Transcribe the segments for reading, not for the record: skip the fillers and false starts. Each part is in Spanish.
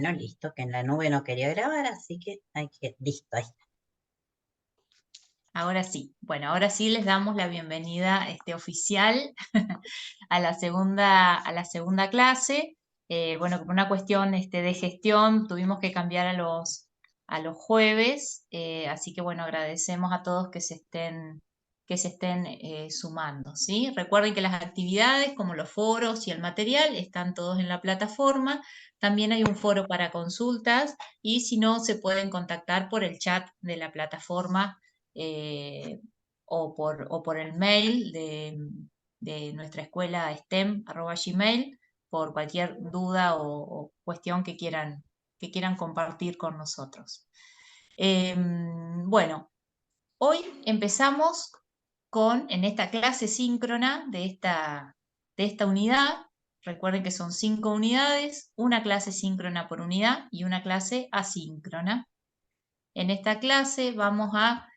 Bueno, listo, que en la nube no quería grabar, así que listo, ahí está. Ahora sí. Bueno, ahora sí les damos la bienvenida oficial a la segunda clase. Bueno, por una cuestión de gestión tuvimos que cambiar a los jueves, así que bueno, agradecemos a todos que se estén sumando, ¿sí? Recuerden que las actividades como los foros y el material están todos en la plataforma. También hay un foro para consultas y si no, se pueden contactar por el chat de la plataforma eh, o por el mail de nuestra escuela STEM@gmail por cualquier duda o cuestión que quieran compartir con nosotros. Bueno, hoy empezamos en esta clase síncrona de esta unidad. Recuerden que son 5 unidades, una clase síncrona por unidad y una clase asíncrona. En esta clase vamos a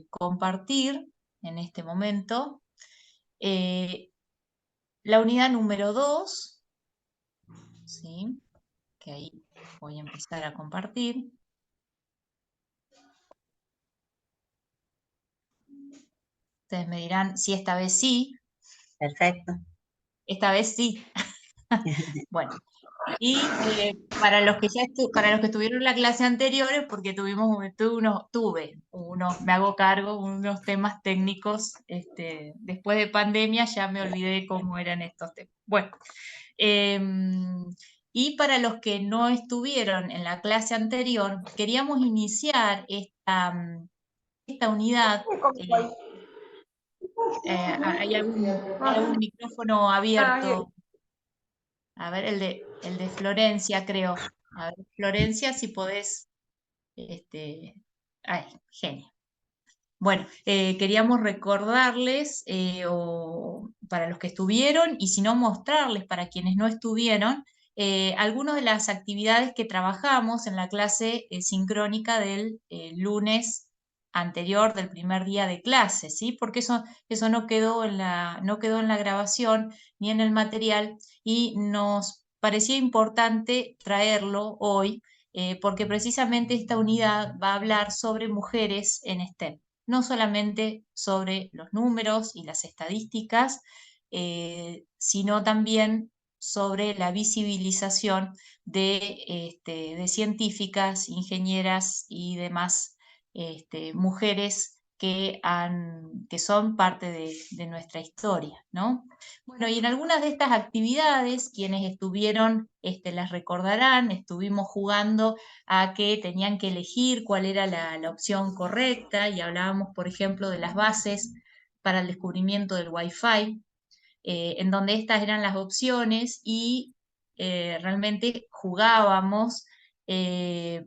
compartir en este momento eh, la unidad número 2, ¿sí? Que ahí voy a empezar a compartir. Ustedes me dirán si esta vez sí. Perfecto. Esta vez sí. Bueno, y para los que para los que estuvieron en la clase anterior, porque tuve unos, me hago cargo, unos temas técnicos, después de pandemia ya me olvidé cómo eran estos temas. Bueno, y para los que no estuvieron en la clase anterior, queríamos iniciar esta unidad. Hay algún micrófono abierto? A ver, el de Florencia, creo. A ver, Florencia, si podés. Este, ay, genio. Bueno, queríamos recordarles, o para los que estuvieron, y si no, mostrarles para quienes no estuvieron, algunas de las actividades que trabajamos en la clase sincrónica del lunes anterior, del primer día de clase, ¿sí? Porque eso no quedó en la grabación ni en el material y nos parecía importante traerlo hoy, porque precisamente esta unidad va a hablar sobre mujeres en STEM, no solamente sobre los números y las estadísticas, sino también sobre la visibilización de científicas, ingenieras y demás mujeres que son parte de nuestra historia, ¿no? Bueno, y en algunas de estas actividades, quienes estuvieron las recordarán, estuvimos jugando a que tenían que elegir cuál era la opción correcta y hablábamos, por ejemplo, de las bases para el descubrimiento del Wi-Fi, en donde estas eran las opciones y realmente jugábamos eh,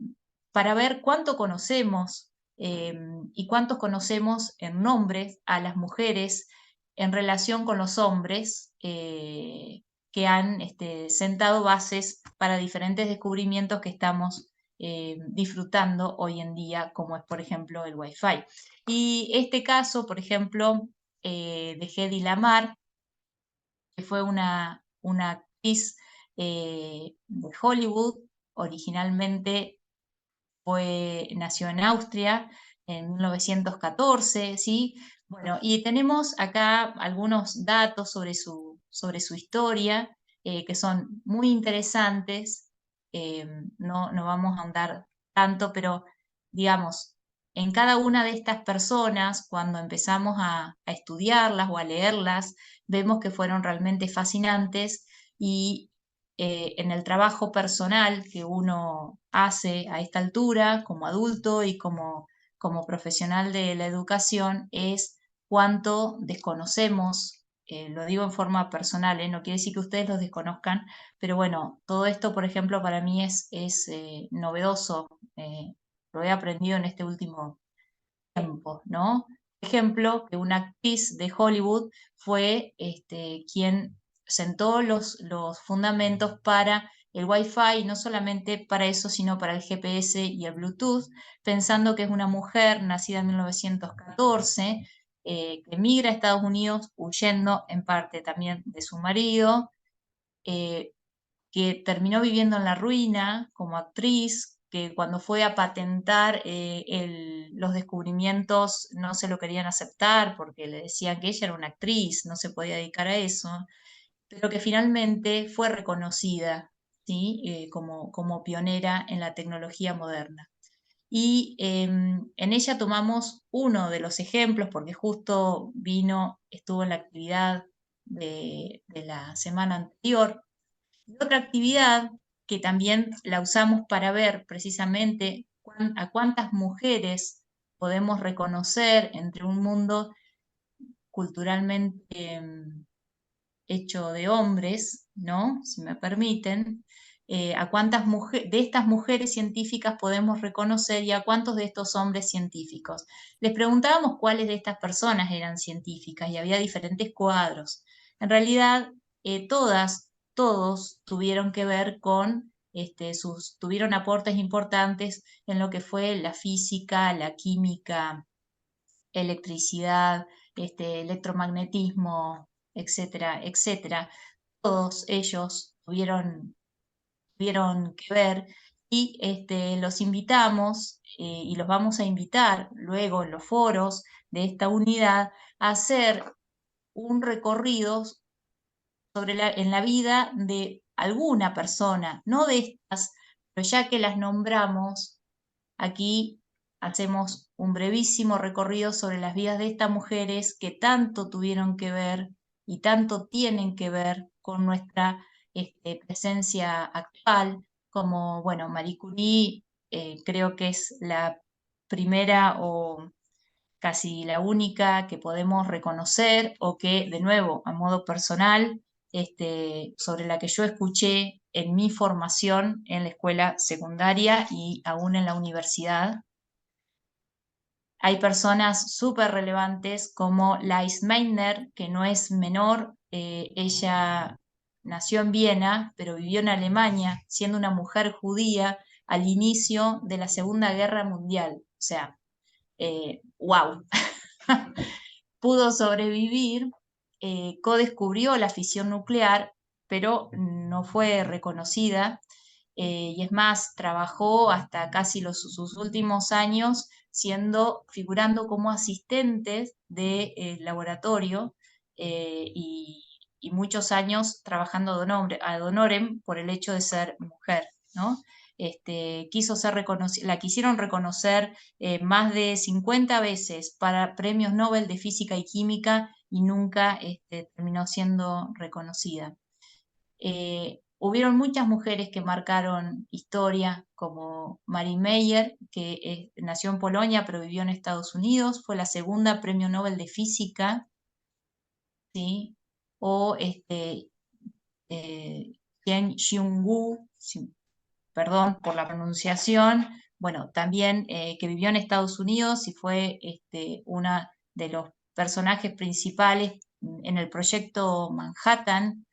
para ver cuánto conocemos y cuántos conocemos en nombres a las mujeres en relación con los hombres que han sentado bases para diferentes descubrimientos que estamos disfrutando hoy en día, como es por ejemplo el Wi-Fi. Y este caso, por ejemplo, de Hedy Lamarr, que fue una actriz de Hollywood, originalmente nació en Austria en 1914, ¿sí? Bueno, y tenemos acá algunos datos sobre su historia que son muy interesantes. No vamos a ahondar tanto, pero digamos, en cada una de estas personas, cuando empezamos a estudiarlas o a leerlas, vemos que fueron realmente fascinantes y en el trabajo personal que uno hace a esta altura como adulto y como profesional de la educación es cuánto desconocemos. Lo digo en forma personal, no quiere decir que ustedes los desconozcan, pero bueno, todo esto, por ejemplo, para mí es novedoso. Lo he aprendido en este último tiempo, ¿no? Por ejemplo, que una actriz de Hollywood fue quien sentó los fundamentos para el Wi-Fi, y no solamente para eso, sino para el GPS y el Bluetooth, pensando que es una mujer nacida en 1914, que emigra a Estados Unidos huyendo en parte también de su marido, eh, que terminó viviendo en la ruina como actriz, que cuando fue a patentar los descubrimientos no se lo querían aceptar porque le decían que ella era una actriz, no se podía dedicar a eso, pero que finalmente fue reconocida, ¿sí? Como pionera en la tecnología moderna. Y en ella tomamos uno de los ejemplos, porque justo estuvo en la actividad de la semana anterior. Y otra actividad que también la usamos para ver precisamente a cuántas mujeres podemos reconocer entre un mundo culturalmente hecho de hombres, ¿no? Si me permiten, a cuántas de estas mujeres científicas podemos reconocer y a cuántos de estos hombres científicos. Les preguntábamos cuáles de estas personas eran científicas y había diferentes cuadros. En realidad, todos tuvieron que ver con, tuvieron aportes importantes en lo que fue la física, la química, electricidad, electromagnetismo, etcétera, etcétera. Todos ellos tuvieron que ver y los invitamos y los vamos a invitar luego en los foros de esta unidad a hacer un recorrido en la vida de alguna persona, no de estas, pero ya que las nombramos, aquí hacemos un brevísimo recorrido sobre las vidas de estas mujeres que tanto tuvieron que ver y tanto tienen que ver con nuestra presencia actual, como, bueno, Marie Curie, creo que es la primera o casi la única que podemos reconocer o que, de nuevo, a modo personal, sobre la que yo escuché en mi formación en la escuela secundaria y aún en la universidad. Hay personas súper relevantes como Lise Meitner, que no es menor, ella nació en Viena, pero vivió en Alemania, siendo una mujer judía al inicio de la Segunda Guerra Mundial. O sea, wow. Pudo sobrevivir, co-descubrió la fisión nuclear, pero no fue reconocida. Y es más, trabajó hasta casi sus últimos años figurando como asistentes de laboratorio y muchos años trabajando ad honorem por el hecho de ser mujer, ¿no? Quiso ser la quisieron reconocer más de 50 veces para premios Nobel de Física y Química y nunca terminó siendo reconocida. Hubieron muchas mujeres que marcaron historia, como Marie Meyer, que nació en Polonia pero vivió en Estados Unidos, fue la segunda premio Nobel de Física, ¿sí? O Chen Xiongwu, perdón por la pronunciación, bueno, también que vivió en Estados Unidos y fue una de los personajes principales en el proyecto Manhattan,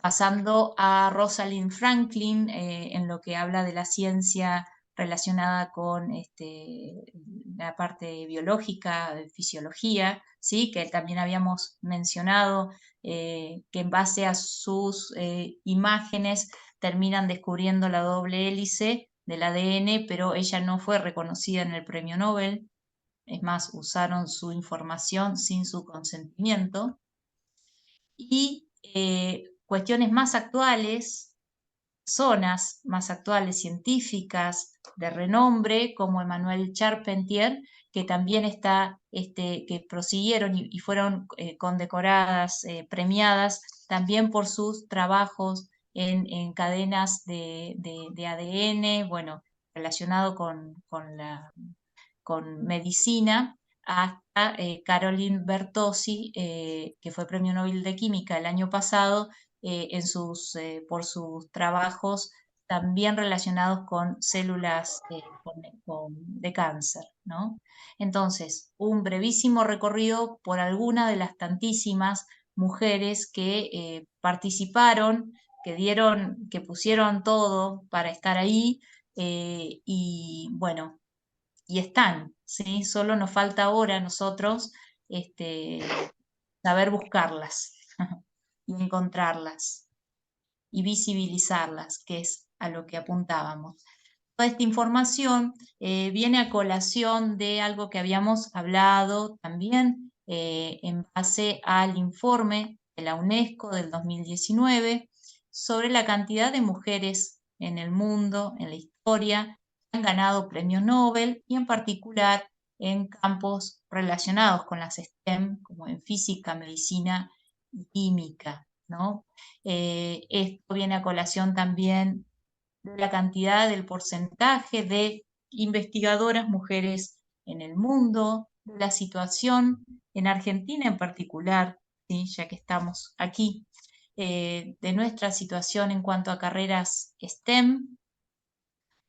pasando a Rosalind Franklin en lo que habla de la ciencia relacionada con la parte biológica, de fisiología, ¿sí? Que también habíamos mencionado, que en base a sus imágenes terminan descubriendo la doble hélice del ADN, pero ella no fue reconocida en el premio Nobel. Es más, usaron su información sin su consentimiento. Y cuestiones más actuales, zonas más actuales, científicas, de renombre, como Emmanuel Charpentier, que también que prosiguieron y fueron condecoradas, premiadas, también por sus trabajos en cadenas de ADN, bueno, relacionado con medicina, hasta Caroline Bertozzi, que fue Premio Nobel de Química el año pasado, por sus trabajos también relacionados con células de cáncer, ¿no? Entonces, un brevísimo recorrido por alguna de las tantísimas mujeres que participaron, que pusieron todo para estar ahí, y bueno, y están, ¿sí? Solo nos falta ahora a nosotros saber buscarlas y encontrarlas. y visibilizarlas, que es a lo que apuntábamos. Toda esta información viene a colación de algo que habíamos hablado también en base al informe de la UNESCO del 2019 sobre la cantidad de mujeres en el mundo, en la historia, que han ganado premios Nobel y en particular en campos relacionados con las STEM, como en física, medicina y química, ¿no? Esto viene a colación también de la cantidad, del porcentaje de investigadoras mujeres en el mundo, de la situación en Argentina en particular, ¿sí? Ya que estamos aquí, de nuestra situación en cuanto a carreras STEM,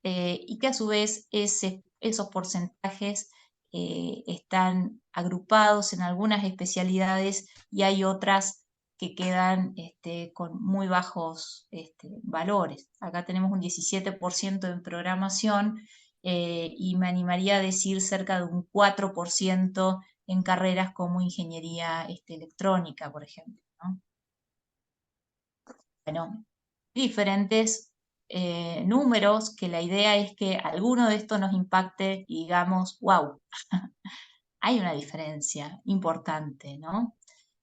y que a su vez esos porcentajes están agrupados en algunas especialidades y hay otras que quedan con muy bajos valores. Acá tenemos un 17% en programación y me animaría a decir cerca de un 4% en carreras como ingeniería electrónica, por ejemplo, ¿no? Bueno, diferentes números, que la idea es que alguno de estos nos impacte y digamos, wow, hay una diferencia importante, ¿no?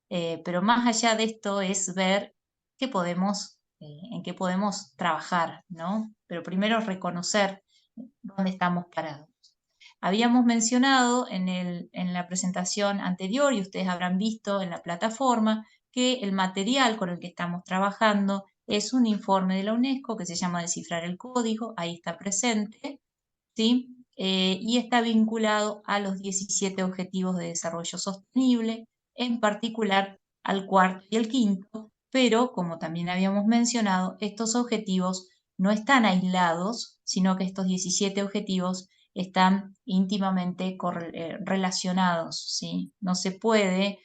Pero más allá de esto es ver qué podemos, en qué podemos trabajar, ¿no? Pero primero reconocer dónde estamos parados. Habíamos mencionado en la presentación anterior, y ustedes habrán visto en la plataforma, que el material con el que estamos trabajando es un informe de la UNESCO que se llama Descifrar el Código, ahí está presente, ¿sí? Y está vinculado a los 17 Objetivos de Desarrollo Sostenible, en particular al cuarto y el quinto, pero como también habíamos mencionado, estos objetivos no están aislados, sino que estos 17 objetivos están íntimamente relacionados, ¿sí? No se puede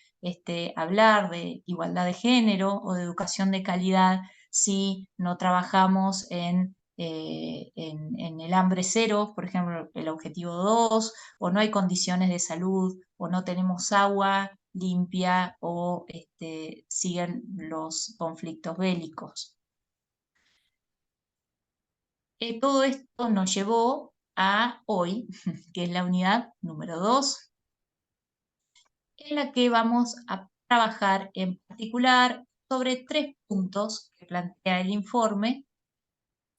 hablar de igualdad de género o de educación de calidad si no trabajamos en el hambre cero, por ejemplo, el objetivo 2, o no hay condiciones de salud, o no tenemos agua limpia, o siguen los conflictos bélicos. Todo esto nos llevó a hoy, que es la unidad número 2, en la que vamos a trabajar en particular sobre 3 puntos que plantea el informe,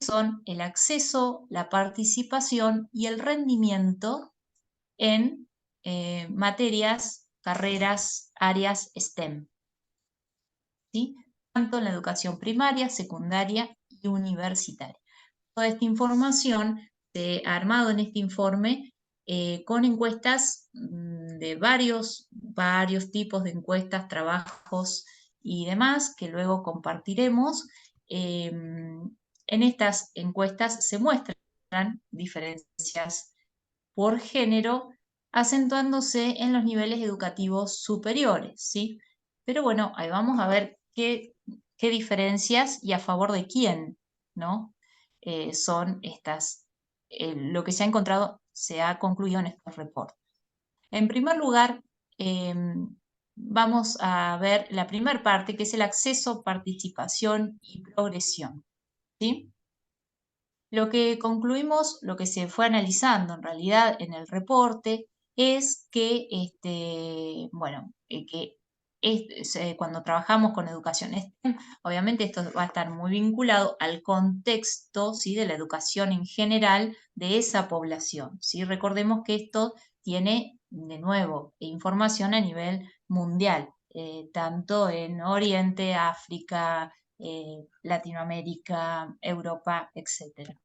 que son el acceso, la participación y el rendimiento en materias, carreras, áreas STEM, ¿sí? Tanto en la educación primaria, secundaria y universitaria. Toda esta información se ha armado en este informe con encuestas de varios tipos de encuestas, trabajos y demás, que luego compartiremos. En estas encuestas se muestran diferencias por género, acentuándose en los niveles educativos superiores, ¿sí? Pero bueno, ahí vamos a ver qué diferencias y a favor de quién, ¿no? Son estas, lo que se ha encontrado, se ha concluido en estos reportes. En primer lugar, vamos a ver la primera parte, que es el acceso, participación y progresión, ¿sí? Lo que concluimos, lo que se fue analizando en realidad en el reporte es que, bueno, cuando trabajamos con educación STEM, obviamente esto va a estar muy vinculado al contexto, ¿sí? De la educación en general de esa población, ¿sí? Recordemos que esto tiene, de nuevo, información a nivel mundial, tanto en Oriente, África, Latinoamérica, Europa, etc.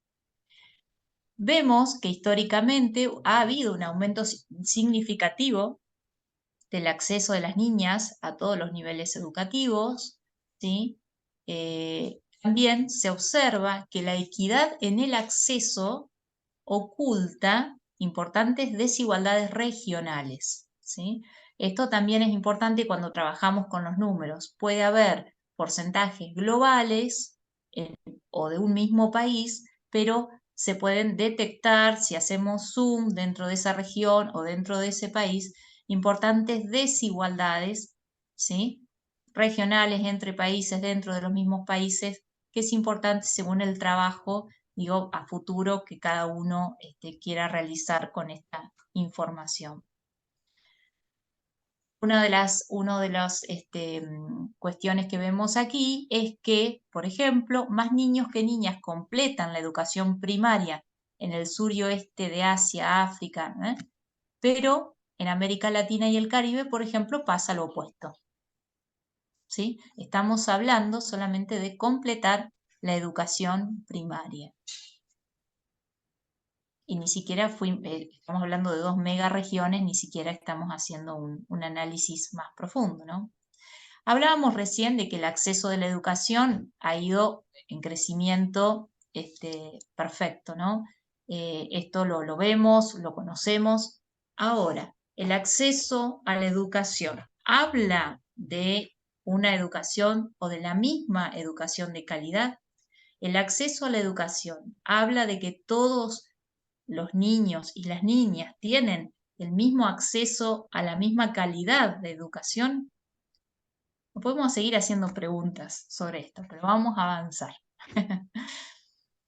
Vemos que históricamente ha habido un aumento significativo del acceso de las niñas a todos los niveles educativos, ¿sí? También se observa que la equidad en el acceso oculta importantes desigualdades regionales, ¿sí? Esto también es importante cuando trabajamos con los números. Puede haber porcentajes globales o de un mismo país, pero se pueden detectar, si hacemos zoom dentro de esa región o dentro de ese país, importantes desigualdades, ¿sí? Regionales entre países, dentro de los mismos países, que es importante según el trabajo, digo, a futuro que cada uno quiera realizar con esta información. Una de las cuestiones que vemos aquí es que, por ejemplo, más niños que niñas completan la educación primaria en el sur y oeste de Asia, África, pero en América Latina y el Caribe, por ejemplo, pasa lo opuesto. ¿Sí? Estamos hablando solamente de completar la educación primaria. Y ni siquiera estamos hablando de 2 megaregiones, ni siquiera estamos haciendo un análisis más profundo, ¿no? Hablábamos recién de que el acceso de la educación ha ido en crecimiento perfecto, ¿no? Esto lo vemos, lo conocemos. Ahora, el acceso a la educación habla de una educación o de la misma educación de calidad. El acceso a la educación habla de que todos los niños y las niñas tienen el mismo acceso a la misma calidad de educación. Podemos seguir haciendo preguntas sobre esto, pero vamos a avanzar.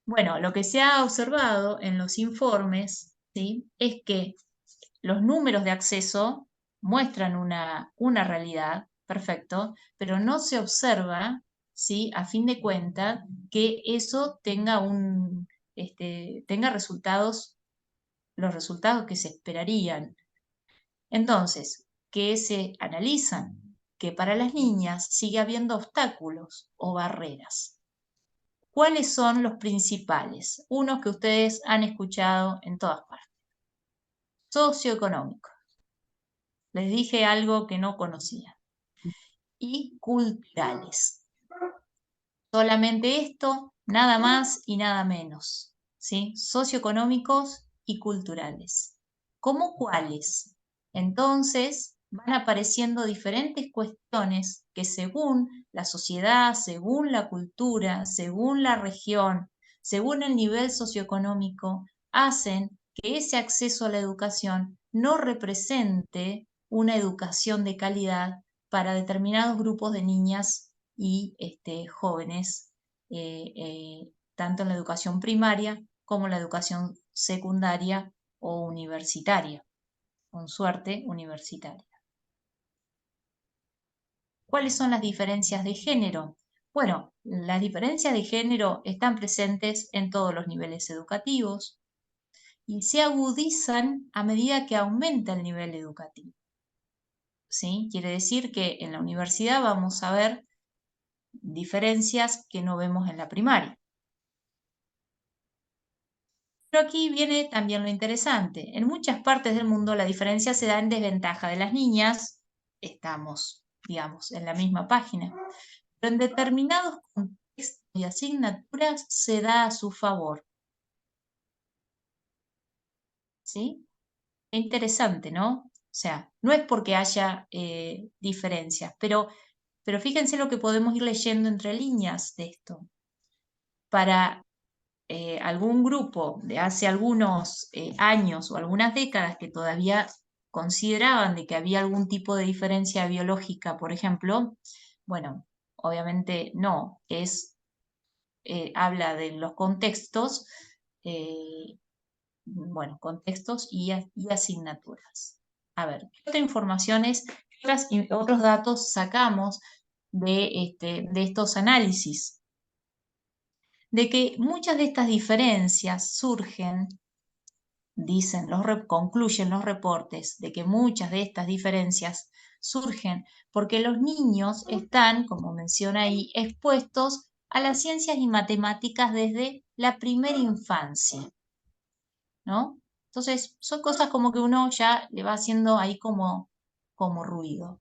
Bueno, lo que se ha observado en los informes, ¿sí?, es que los números de acceso muestran una realidad, perfecto, pero no se observa, ¿sí?, a fin de cuentas, que eso tenga tenga resultados, los resultados que se esperarían. Entonces, ¿qué se analizan? Que para las niñas sigue habiendo obstáculos o barreras. ¿Cuáles son los principales? Unos que ustedes han escuchado en todas partes. Socioeconómico. Les dije algo que no conocían. Y culturales. Solamente esto, nada más y nada menos. ¿Sí? Socioeconómicos y culturales. ¿Cómo cuáles? Entonces van apareciendo diferentes cuestiones que según la sociedad, según la cultura, según la región, según el nivel socioeconómico, hacen que ese acceso a la educación no represente una educación de calidad para determinados grupos de niñas y jóvenes, tanto en la educación primaria como en la educación secundaria o universitaria, con suerte universitaria. ¿Cuáles son las diferencias de género? Bueno, las diferencias de género están presentes en todos los niveles educativos y se agudizan a medida que aumenta el nivel educativo. ¿Sí? Quiere decir que en la universidad vamos a ver diferencias que no vemos en la primaria. Pero aquí viene también lo interesante. En muchas partes del mundo la diferencia se da en desventaja de las niñas. Estamos, digamos, en la misma página. Pero en determinados contextos y asignaturas se da a su favor. ¿Sí? Qué interesante, ¿no? O sea, no es porque haya diferencias, pero fíjense lo que podemos ir leyendo entre líneas de esto. Para algún grupo de hace algunos años o algunas décadas que todavía consideraban de que había algún tipo de diferencia biológica, por ejemplo, bueno, obviamente no, habla de los contextos, bueno, contextos y asignaturas. A ver, ¿qué otras informaciones, otros datos sacamos de estos análisis? De que muchas de estas diferencias surgen, concluyen los reportes, de que muchas de estas diferencias surgen porque los niños están, como menciona ahí, expuestos a las ciencias y matemáticas desde la primera infancia, ¿no? Entonces, son cosas como que uno ya le va haciendo ahí como ruido.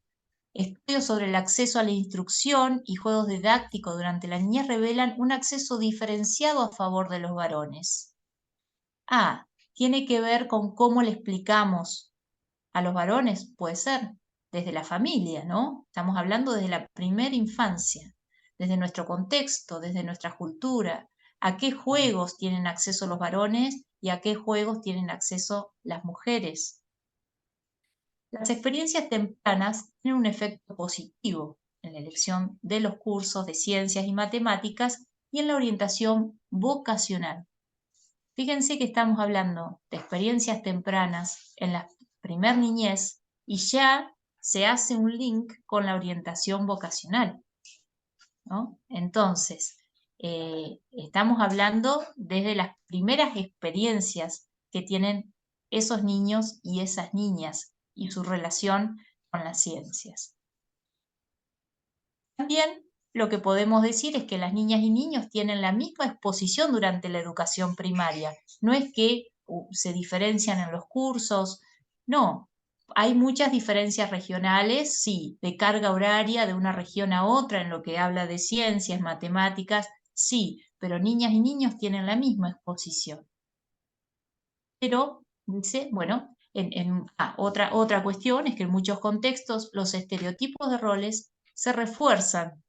Estudios sobre el acceso a la instrucción y juegos didácticos durante la niñez revelan un acceso diferenciado a favor de los varones. Tiene que ver con cómo le explicamos a los varones, puede ser, desde la familia, ¿no? Estamos hablando desde la primera infancia, desde nuestro contexto, desde nuestra cultura, a qué juegos tienen acceso los varones y a qué juegos tienen acceso las mujeres. Las experiencias tempranas tienen un efecto positivo en la elección de los cursos de ciencias y matemáticas y en la orientación vocacional. Fíjense que estamos hablando de experiencias tempranas en la primer niñez y ya se hace un link con la orientación vocacional, ¿no? Entonces, estamos hablando desde las primeras experiencias que tienen esos niños y esas niñas y su relación con las ciencias. También lo que podemos decir es que las niñas y niños tienen la misma exposición durante la educación primaria. No es que se diferencian en los cursos, no. Hay muchas diferencias regionales, sí, de carga horaria de una región a otra en lo que habla de ciencias, matemáticas, sí, pero niñas y niños tienen la misma exposición. Pero, dice, bueno, otra cuestión es que en muchos contextos los estereotipos de roles se refuerzan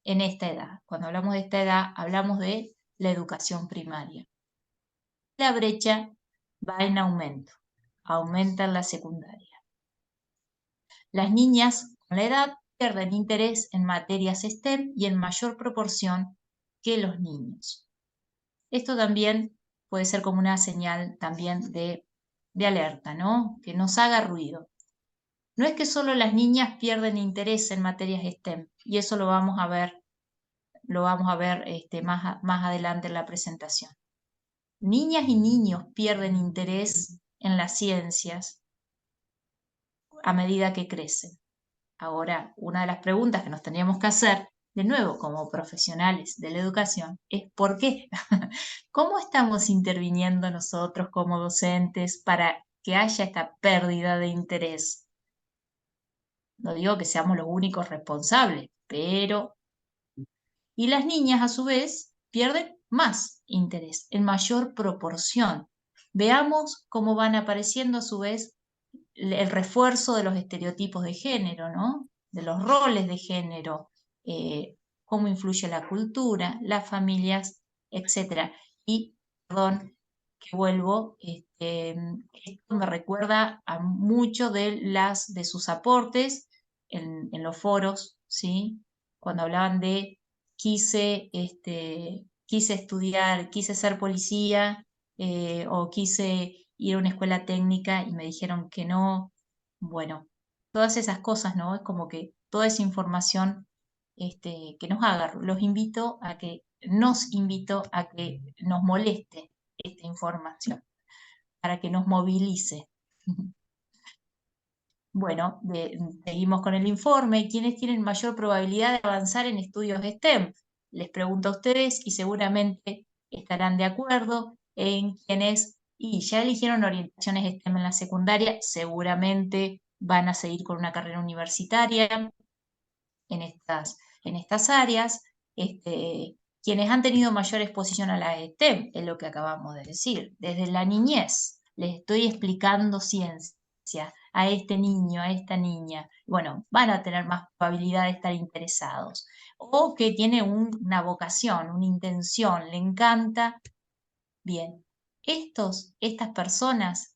en esta edad. Cuando hablamos de esta edad, hablamos de la educación primaria. La brecha va en aumento, aumenta en la secundaria. Las niñas con la edad pierden interés en materias STEM y en mayor proporción que los niños. Esto también puede ser como una señal también de alerta, ¿no? Que nos haga ruido. No es que solo las niñas pierden interés en materias STEM, y eso lo vamos a ver más adelante en la presentación. Niñas y niños pierden interés en las ciencias a medida que crecen. Ahora, una de las preguntas que nos tendríamos que hacer, de nuevo, como profesionales de la educación, es ¿por qué? ¿Cómo estamos interviniendo nosotros como docentes para que haya esta pérdida de interés? No digo que seamos los únicos responsables, pero... Y las niñas, a su vez, pierden más interés, en mayor proporción. Veamos cómo van apareciendo, a su vez, el refuerzo de los estereotipos de género, ¿no? De los roles de género, cómo influye la cultura, las familias, etc. Y, perdón, que vuelvo, esto me recuerda a mucho de sus aportes en los foros, ¿sí? Cuando hablaban de quise estudiar, quise ser policía, o quise ir a una escuela técnica y me dijeron que no. Bueno, todas esas cosas, ¿no? Es como que toda esa información que nos haga. Nos invito a que nos moleste esta información, para que nos movilice. Bueno, seguimos con el informe. ¿Quiénes tienen mayor probabilidad de avanzar en estudios STEM? Les pregunto a ustedes y seguramente estarán de acuerdo en quienes, y ya eligieron orientaciones STEM en la secundaria, seguramente van a seguir con una carrera universitaria en estas áreas. Quienes han tenido mayor exposición a la STEM, es lo que acabamos de decir, desde la niñez. Les estoy explicando ciencia a este niño, a esta niña. Bueno, van a tener más probabilidad de estar interesados. O que tiene una vocación, una intención, le encanta. Bien, estas personas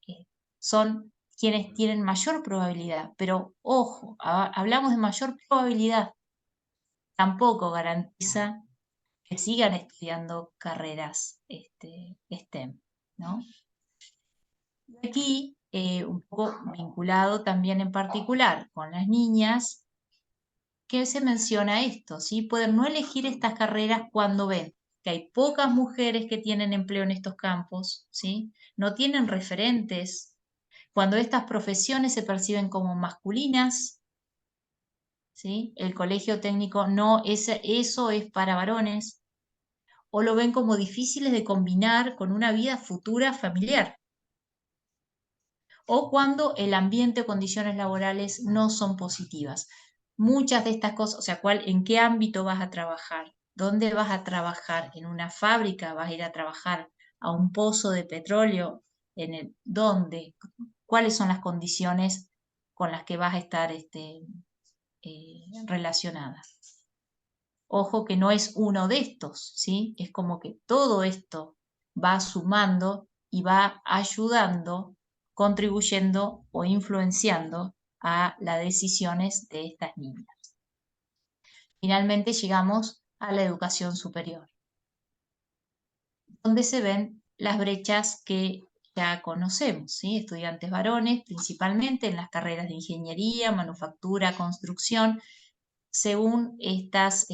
son quienes tienen mayor probabilidad, pero ojo, hablamos de mayor probabilidad, tampoco garantiza que sigan estudiando carreras STEM, ¿no? Aquí, un poco vinculado también en particular con las niñas, que se menciona esto, ¿sí? Pueden no elegir estas carreras cuando ven que hay pocas mujeres que tienen empleo en estos campos, ¿sí? No tienen referentes, cuando estas profesiones se perciben como masculinas, ¿sí? El colegio técnico no, eso es para varones, o lo ven como difíciles de combinar con una vida futura familiar, o cuando el ambiente o condiciones laborales no son positivas. Muchas de estas cosas, o sea, ¿en qué ámbito vas a trabajar? ¿Dónde vas a trabajar? ¿En una fábrica? ¿Vas a ir a trabajar a un pozo de petróleo? ¿Dónde? ¿Cuáles son las condiciones con las que vas a estar relacionada? Ojo que no es uno de estos, ¿sí? Es como que todo esto va sumando y va ayudando, contribuyendo o influenciando a las decisiones de estas niñas. Finalmente llegamos a la educación superior. donde se ven las brechas que ya conocemos, ¿sí? Estudiantes varones, principalmente en las carreras de ingeniería, manufactura, construcción, según estas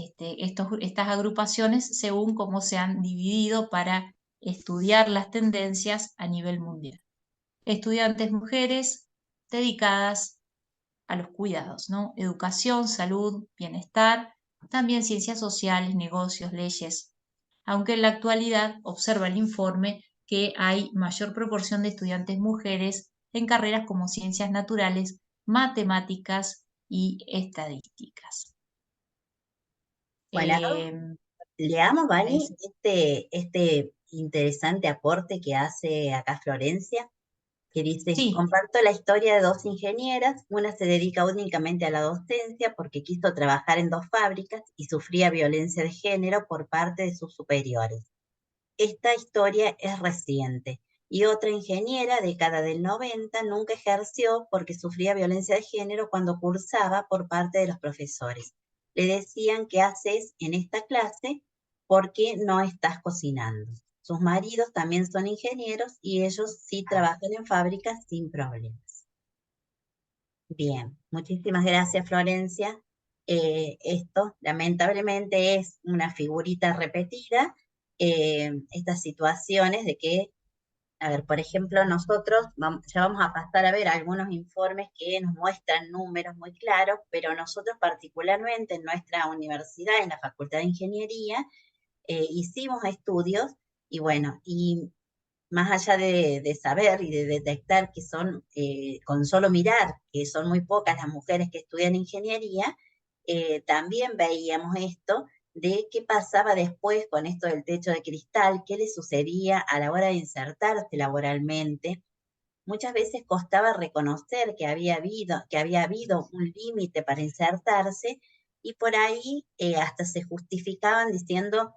agrupaciones, según cómo se han dividido para estudiar las tendencias a nivel mundial. Estudiantes mujeres dedicadas a los cuidados, ¿no? Educación, salud, bienestar, también ciencias sociales, negocios, leyes. Aunque en la actualidad observa el informe que hay mayor proporción de estudiantes mujeres en carreras como ciencias naturales, matemáticas y estadísticas. Bueno, Eh, leamos, Vani, parece- este interesante aporte que hace acá Florencia, que dice, sí, comparto la historia de dos ingenieras, una se dedica únicamente a la docencia porque quiso trabajar en dos fábricas y sufría violencia de género por parte de sus superiores. Esta historia es reciente. Y otra ingeniera, década del 90, nunca ejerció porque sufría violencia de género cuando cursaba por parte de los profesores. Le decían, ¿qué haces en esta clase? Porque no estás cocinando. Sus maridos también son ingenieros y ellos sí trabajan en fábricas sin problemas. Bien, muchísimas gracias, Florencia. Esto lamentablemente es una figurita repetida, estas situaciones de que, a ver, por ejemplo, nosotros ya vamos a pasar a ver algunos informes que nos muestran números muy claros, pero nosotros particularmente en nuestra universidad, en la Facultad de Ingeniería, hicimos estudios y bueno, y más allá de saber y de detectar que son, con solo mirar, que son muy pocas las mujeres que estudian ingeniería, también veíamos esto de qué pasaba después con esto del techo de cristal, qué le sucedía a la hora de insertarse laboralmente. Muchas veces costaba reconocer que había habido un límite para insertarse y por ahí hasta se justificaban diciendo,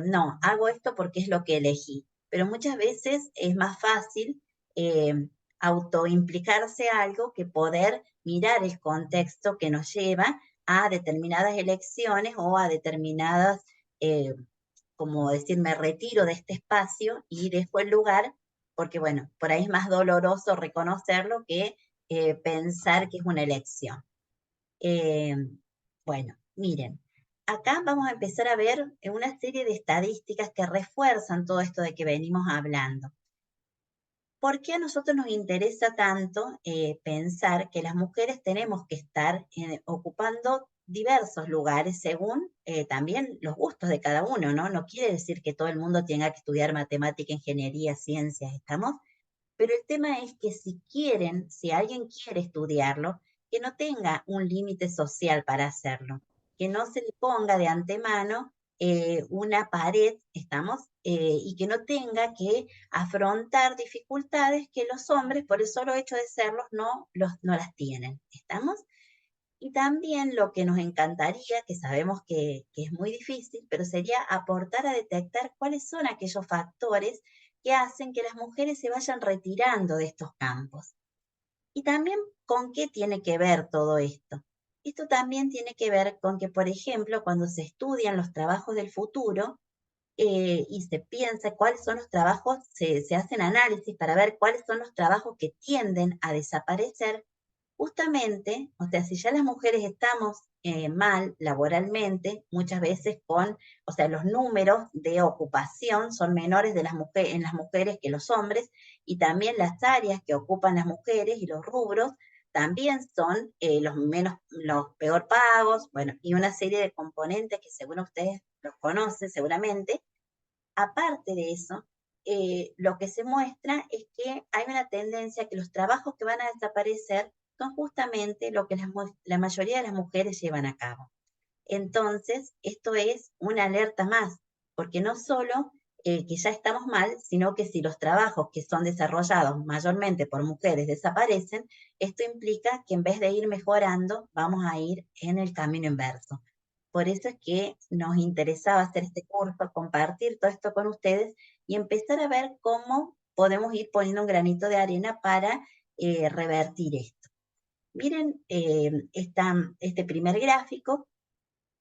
no, hago esto porque es lo que elegí. Pero muchas veces es más fácil eh, autoimplicarse algo que poder mirar el contexto que nos lleva a determinadas elecciones o a determinadas, como decir, me retiro de este espacio y dejo el lugar, porque bueno, por ahí es más doloroso reconocerlo que pensar que es una elección. Eh, bueno, miren, acá vamos a empezar a ver una serie de estadísticas que refuerzan todo esto de que venimos hablando. ¿Por qué a nosotros nos interesa tanto pensar que las mujeres tenemos que estar ocupando diversos lugares según también los gustos de cada uno, ¿no? No quiere decir que todo el mundo tenga que estudiar matemática, ingeniería, ciencias, ¿estamos? Pero el tema es que si quieren, si alguien quiere estudiarlo, que no tenga un límite social para hacerlo, que no se le ponga de antemano una pared, ¿estamos? Y que no tenga que afrontar dificultades que los hombres, por el solo hecho de serlos, no las tienen, ¿estamos? Y también lo que nos encantaría, que sabemos que es muy difícil, pero sería aportar a detectar cuáles son aquellos factores que hacen que las mujeres se vayan retirando de estos campos. Y también con qué tiene que ver todo esto. Esto también tiene que ver con que, por ejemplo, cuando se estudian los trabajos del futuro y se piensa cuáles son los trabajos, se hacen análisis para ver cuáles son los trabajos que tienden a desaparecer. Justamente, o sea, si ya las mujeres estamos mal laboralmente, muchas veces o sea, los números de ocupación son menores de en las mujeres que los hombres, y también las áreas que ocupan las mujeres y los rubros también son los peor pagos, bueno, y una serie de componentes que seguro ustedes los conocen seguramente. Aparte de eso, lo que se muestra es que hay una tendencia que los trabajos que van a desaparecer son justamente lo que la mayoría de las mujeres llevan a cabo. Entonces, esto es una alerta más, porque no solo que ya estamos mal, sino que si los trabajos que son desarrollados mayormente por mujeres desaparecen, esto implica que en vez de ir mejorando, vamos a ir en el camino inverso. Por eso es que nos interesaba hacer este curso, compartir todo esto con ustedes y empezar a ver cómo podemos ir poniendo un granito de arena para revertir esto. Miren este primer gráfico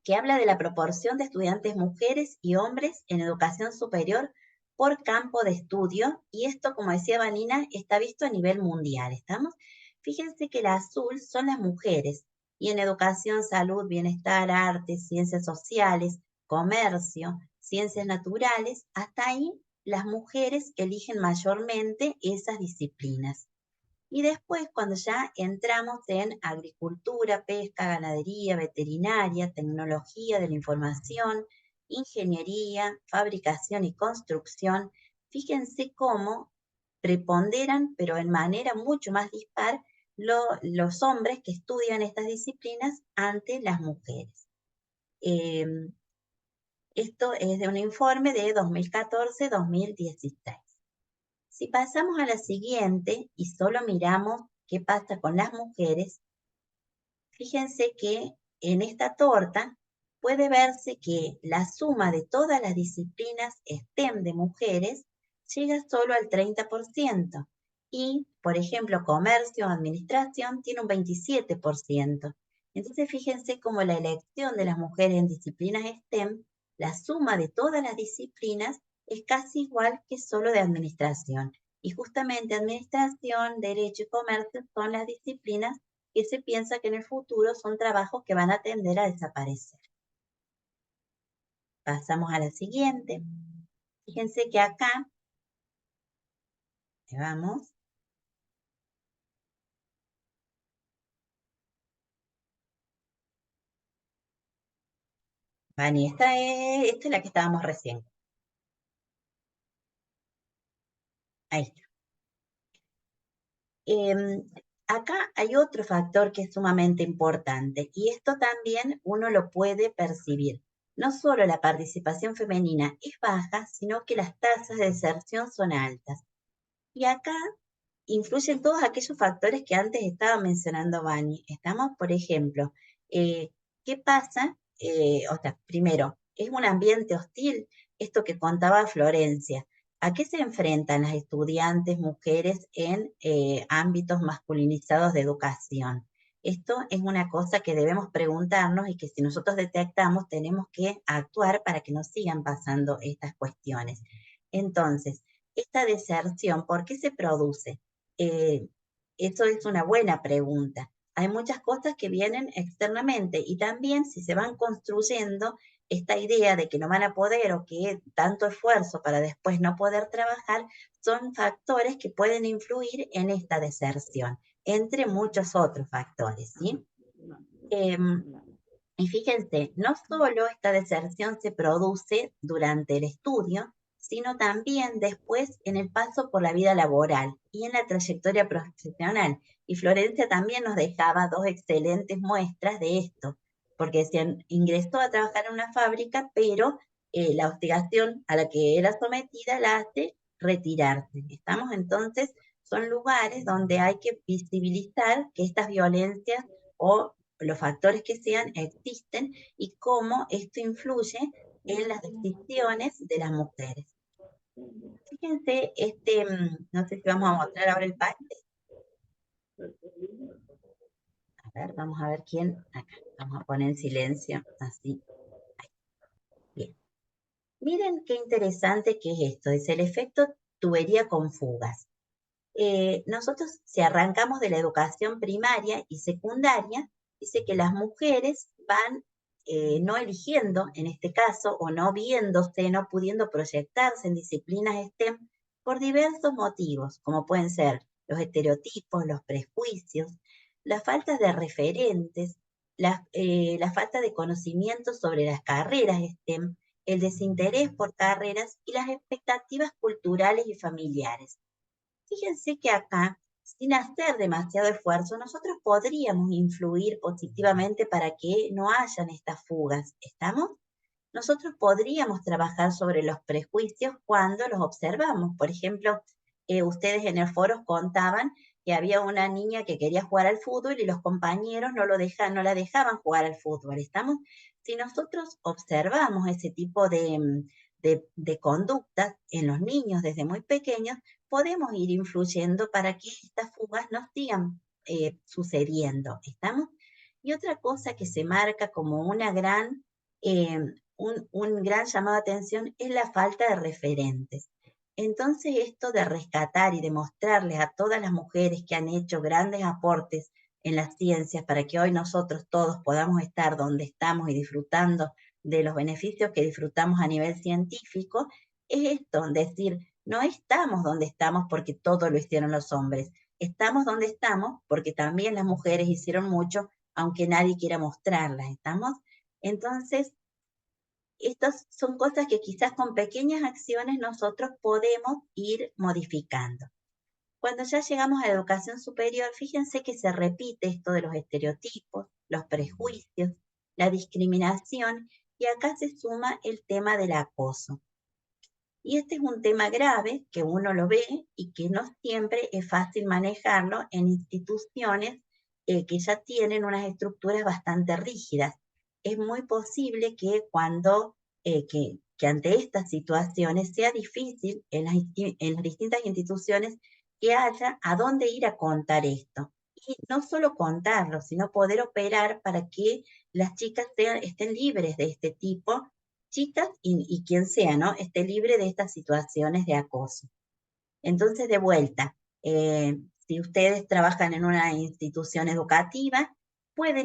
que habla de la proporción de estudiantes mujeres y hombres en educación superior por campo de estudio, y esto, como decía Vanina, está visto a nivel mundial, ¿estamos? Fíjense que el azul son las mujeres, y en educación, salud, bienestar, arte, ciencias sociales, comercio, ciencias naturales, hasta ahí las mujeres eligen mayormente esas disciplinas. Y después, cuando ya entramos en agricultura, pesca, ganadería, veterinaria, tecnología de la información, ingeniería, fabricación y construcción, fíjense cómo preponderan, pero en manera mucho más dispar, los hombres que estudian estas disciplinas ante las mujeres. Esto es de un informe de 2014-2016. Si pasamos a la siguiente y solo miramos qué pasa con las mujeres, fíjense que en esta torta puede verse que la suma de todas las disciplinas STEM de mujeres llega solo al 30%. Y, por ejemplo, comercio o administración tiene un 27%. Entonces, fíjense cómo la elección de las mujeres en disciplinas STEM, la suma de todas las disciplinas, es casi igual que solo de administración. Y justamente administración, derecho y comercio son las disciplinas que se piensa que en el futuro son trabajos que van a tender a desaparecer. Pasamos a la siguiente. Fíjense que acá, vamos, Vani, esta es la que estábamos recién. Ahí está. Acá hay otro factor que es sumamente importante, y esto también uno lo puede percibir. No solo la participación femenina es baja, sino que las tasas de deserción son altas. Y acá influyen todos aquellos factores que antes estaba mencionando Vani. Estamos, por ejemplo, ¿qué pasa? O sea, primero, ¿es un ambiente hostil? Esto que contaba Florencia. ¿A qué se enfrentan las estudiantes mujeres en ámbitos masculinizados de educación? Esto es una cosa que debemos preguntarnos y que si nosotros detectamos tenemos que actuar para que no sigan pasando estas cuestiones. Entonces, esta deserción, ¿por qué se produce? Eso es una buena pregunta. Hay muchas cosas que vienen externamente y también si se van construyendo esta idea de que no van a poder o que tanto esfuerzo para después no poder trabajar, son factores que pueden influir en esta deserción, entre muchos otros factores, ¿sí? Y fíjense, no solo esta deserción se produce durante el estudio, sino también después en el paso por la vida laboral y en la trayectoria profesional. Y Florencia también nos dejaba dos excelentes muestras de esto, porque decían, ingresó a trabajar en una fábrica, pero la hostigación a la que era sometida la hace retirarse. Estamos entonces, son lugares donde hay que visibilizar que estas violencias o los factores que sean existen y cómo esto influye en las decisiones de las mujeres. Fíjense, no sé si vamos a mostrar ahora el país. A ver, vamos a ver quién. Acá, vamos a poner en silencio, así. Ahí. Bien. Miren qué interesante que es esto, es el efecto tubería con fugas. Nosotros, si arrancamos de la educación primaria y secundaria, dice que las mujeres van no eligiendo, en este caso, o no viéndose, no pudiendo proyectarse en disciplinas STEM por diversos motivos, como pueden ser los estereotipos, los prejuicios, la falta de referentes, la falta de conocimiento sobre las carreras STEM, el desinterés por carreras y las expectativas culturales y familiares. Fíjense que acá, sin hacer demasiado esfuerzo, nosotros podríamos influir positivamente para que no hayan estas fugas. ¿Estamos? Nosotros podríamos trabajar sobre los prejuicios cuando los observamos. Por ejemplo, ustedes en el foro contaban que había una niña que quería jugar al fútbol y los compañeros no la dejaban jugar al fútbol. ¿Estamos? Si nosotros observamos ese tipo de conductas en los niños desde muy pequeños, podemos ir influyendo para que estas fugas no sigan sucediendo. ¿Estamos? Y otra cosa que se marca como una gran un gran llamado de atención es la falta de referentes. Entonces esto de rescatar y demostrarles a todas las mujeres que han hecho grandes aportes en las ciencias para que hoy nosotros todos podamos estar donde estamos y disfrutando de los beneficios que disfrutamos a nivel científico, es esto, decir, no estamos donde estamos porque todo lo hicieron los hombres, estamos donde estamos porque también las mujeres hicieron mucho, aunque nadie quiera mostrarlas, ¿estamos? Entonces, estas son cosas que quizás con pequeñas acciones nosotros podemos ir modificando. Cuando ya llegamos a la educación superior, fíjense que se repite esto de los estereotipos, los prejuicios, la discriminación, y acá se suma el tema del acoso. Y este es un tema grave que uno lo ve y que no siempre es fácil manejarlo en instituciones que ya tienen unas estructuras bastante rígidas. Es muy posible que cuando, que ante estas situaciones sea difícil en las distintas instituciones que haya a dónde ir a contar esto. Y no solo contarlo, sino poder operar para que las chicas estén libres de este tipo, chicas y quien sea, ¿no? Esté libre de estas situaciones de acoso. Entonces, de vuelta, si ustedes trabajan en una institución educativa, pueden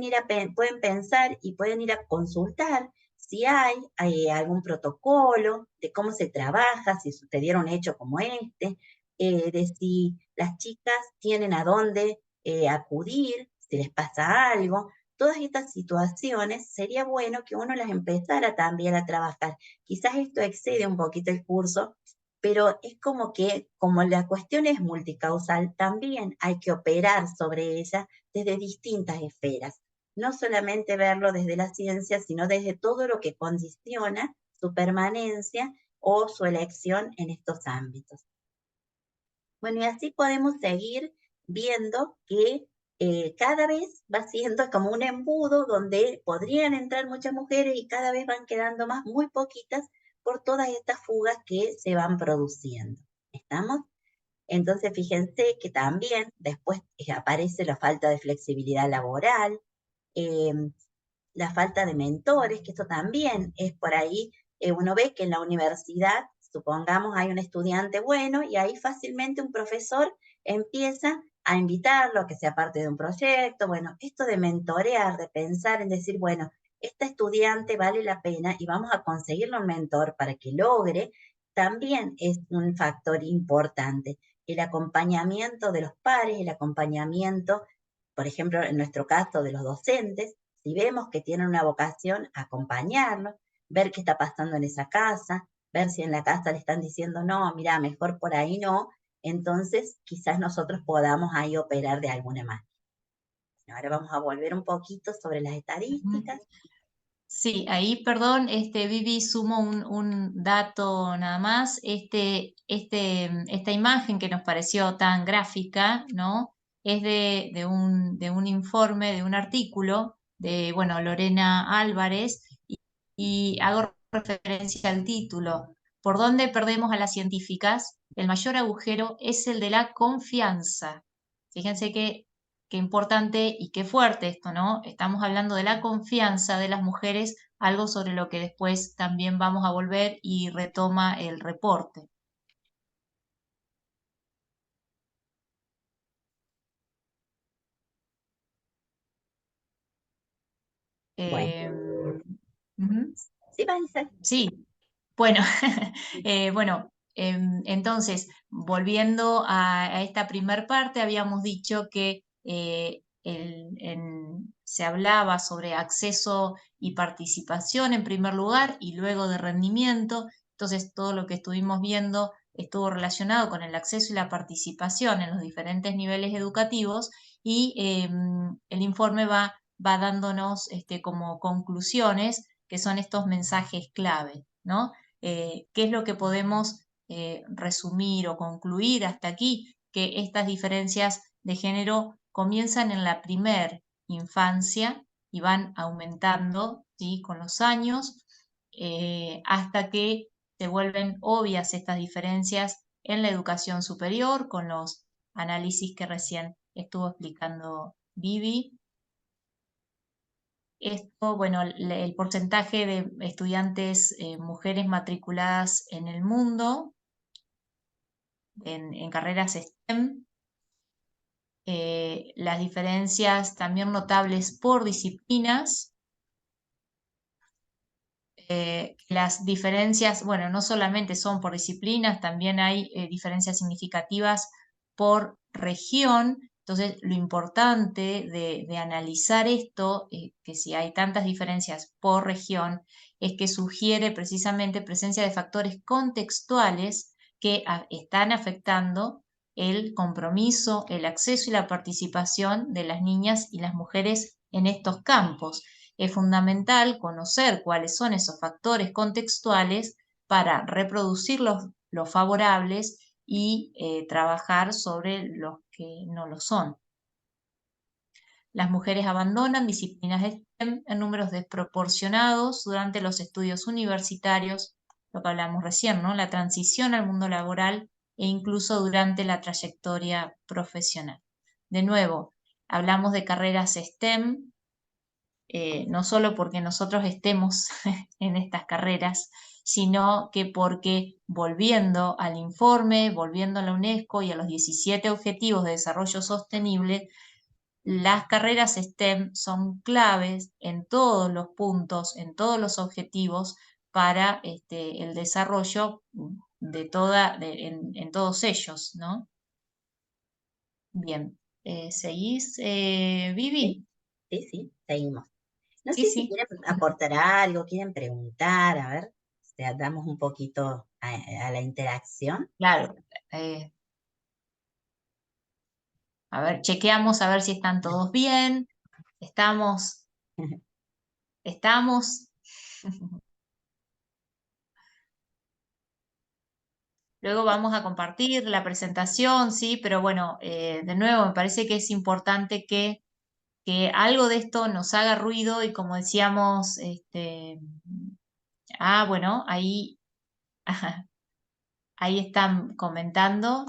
pensar y pueden ir a consultar si hay algún protocolo de cómo se trabaja, si sucediera un hecho como este, de si las chicas tienen a dónde acudir, si les pasa algo. Todas estas situaciones sería bueno que uno las empezara también a trabajar. Quizás esto excede un poquito el curso, pero es como que, como la cuestión es multicausal, también hay que operar sobre ella desde distintas esferas. No solamente verlo desde la ciencia, sino desde todo lo que condiciona su permanencia o su elección en estos ámbitos. Bueno, y así podemos seguir viendo que cada vez va siendo como un embudo donde podrían entrar muchas mujeres y cada vez van quedando más, muy poquitas, por todas estas fugas que se van produciendo. ¿Estamos? Entonces, fíjense que también después aparece la falta de flexibilidad laboral, eh, la falta de mentores, que esto también es por ahí, uno ve que en la universidad, supongamos, hay un estudiante bueno y ahí fácilmente un profesor empieza a invitarlo a que sea parte de un proyecto. Bueno, esto de mentorear, de pensar en decir, bueno, esta estudiante vale la pena y vamos a conseguirle un mentor para que logre, también es un factor importante. El acompañamiento de los pares, el acompañamiento, por ejemplo, en nuestro caso, de los docentes, si vemos que tienen una vocación, acompañarlos, ver qué está pasando en esa casa, ver si en la casa le están diciendo, no, mira, mejor por ahí no, entonces quizás nosotros podamos ahí operar de alguna manera. Ahora vamos a volver un poquito sobre las estadísticas. Sí, ahí, perdón, Vivi, sumo un dato nada más. Esta imagen que nos pareció tan gráfica, ¿no? Es de un informe, de un artículo de, bueno, Lorena Álvarez, y hago referencia al título. ¿Por dónde perdemos a las científicas? El mayor agujero es el de la confianza. Fíjense qué importante y qué fuerte esto, ¿no? Estamos hablando de la confianza de las mujeres, algo sobre lo que después también vamos a volver y retoma el reporte. Bueno, sí, Vanessa. Sí, bueno, bueno, entonces, volviendo a esta primer parte, habíamos dicho que se hablaba sobre acceso y participación en primer lugar y luego de rendimiento. Entonces, todo lo que estuvimos viendo estuvo relacionado con el acceso y la participación en los diferentes niveles educativos, y el informe va dándonos como conclusiones, que son estos mensajes clave, ¿no? ¿Qué es lo que podemos resumir o concluir hasta aquí? Que estas diferencias de género comienzan en la primer infancia y van aumentando, ¿sí?, con los años, hasta que se vuelven obvias estas diferencias en la educación superior, con los análisis que recién estuvo explicando Vivi. Esto, bueno, el porcentaje de estudiantes mujeres matriculadas en el mundo, en carreras STEM, las diferencias también notables por disciplinas. Las diferencias, bueno, no solamente son por disciplinas, también hay diferencias significativas por región. Entonces, lo importante de analizar esto, que si hay tantas diferencias por región, es que sugiere precisamente presencia de factores contextuales que están afectando el compromiso, el acceso y la participación de las niñas y las mujeres en estos campos. Es fundamental conocer cuáles son esos factores contextuales para reproducir los favorables y trabajar sobre los que no lo son. Las mujeres abandonan disciplinas STEM en números desproporcionados durante los estudios universitarios, lo que hablamos recién, ¿no? La transición al mundo laboral e incluso durante la trayectoria profesional. De nuevo, hablamos de carreras STEM, no solo porque nosotros estemos en estas carreras, sino que porque volviendo al informe, volviendo a la UNESCO y a los 17 Objetivos de Desarrollo Sostenible, las carreras STEM son claves en todos los puntos, en todos los objetivos para el desarrollo en todos ellos, ¿no? Bien, ¿seguís, Vivi? Sí, seguimos. No Sí, sé si sí. quieren aportar algo, quieren preguntar, a ver, damos un poquito a la interacción. Claro. A ver, chequeamos a ver si están todos bien. Estamos. Estamos. Luego vamos a compartir la presentación, sí, pero bueno, de nuevo, me parece que es importante que algo de esto nos haga ruido y como decíamos, bueno, ahí, ahí están comentando.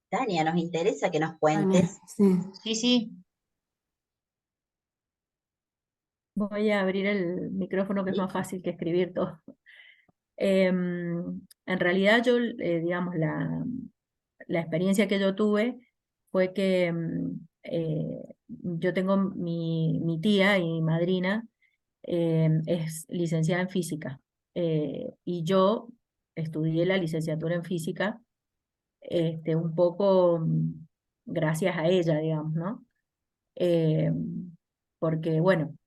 Tania, nos interesa que nos cuentes. Sí. Sí, sí. Voy a abrir el micrófono que es ¿Sí? más fácil que escribir todo. En realidad yo, digamos, la experiencia que yo tuve fue que yo tengo mi tía y mi madrina, es licenciada en física, y yo estudié la licenciatura en física un poco gracias a ella, digamos, ¿no? Porque, bueno,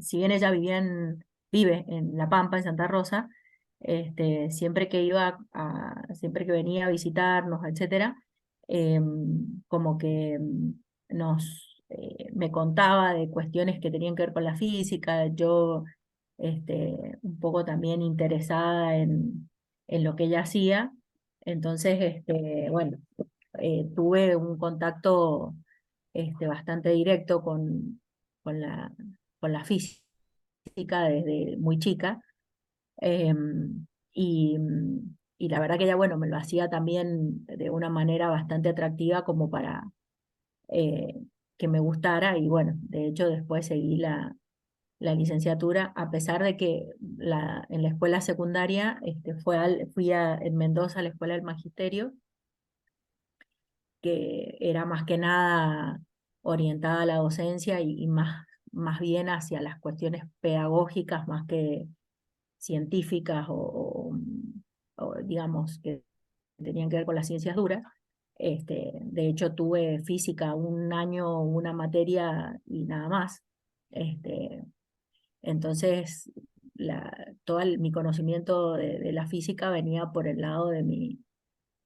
si bien ella vive en La Pampa, en Santa Rosa, siempre que siempre que venía a visitarnos, etcétera, como que me contaba de cuestiones que tenían que ver con la física, yo un poco también interesada en lo que ella hacía, entonces, bueno, tuve un contacto bastante directo con la, con la física desde muy chica. Y, y la verdad que ella, bueno, me lo hacía también de una manera bastante atractiva como para eh, que me gustara. Y bueno, de hecho después seguí la licenciatura, a pesar de que en la escuela secundaria en Mendoza a la escuela del magisterio, que era más que nada orientada a la docencia y más bien hacia las cuestiones pedagógicas más que científicas o, digamos que tenían que ver con las ciencias duras. De hecho, tuve física un año, una materia y nada más. Entonces, mi conocimiento de la física venía por el lado de mi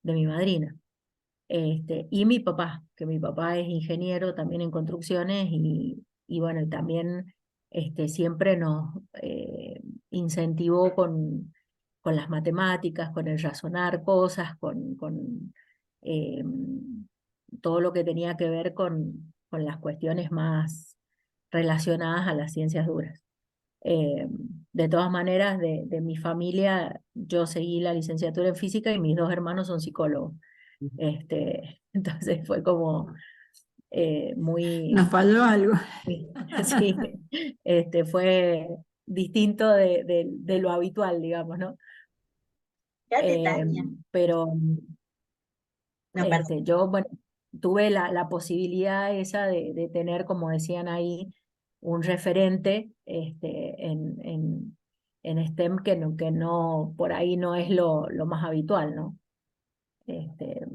madrina. Y mi papá, que mi papá es ingeniero también en construcciones y bueno, y también siempre nos incentivó con las matemáticas, con el razonar cosas, con eh, todo lo que tenía que ver con las cuestiones más relacionadas a las ciencias duras. Eh, de todas maneras, de mi familia, yo seguí la licenciatura en física y mis dos hermanos son psicólogos. Entonces fue como muy... Nos falló algo. Sí, fue distinto de lo habitual, digamos, ¿no? Fíjate, Tania. Pero No, perdón. yo, bueno, tuve la posibilidad esa de tener, como decían ahí, un referente en STEM que no, por ahí no es lo más habitual, ¿no? Este,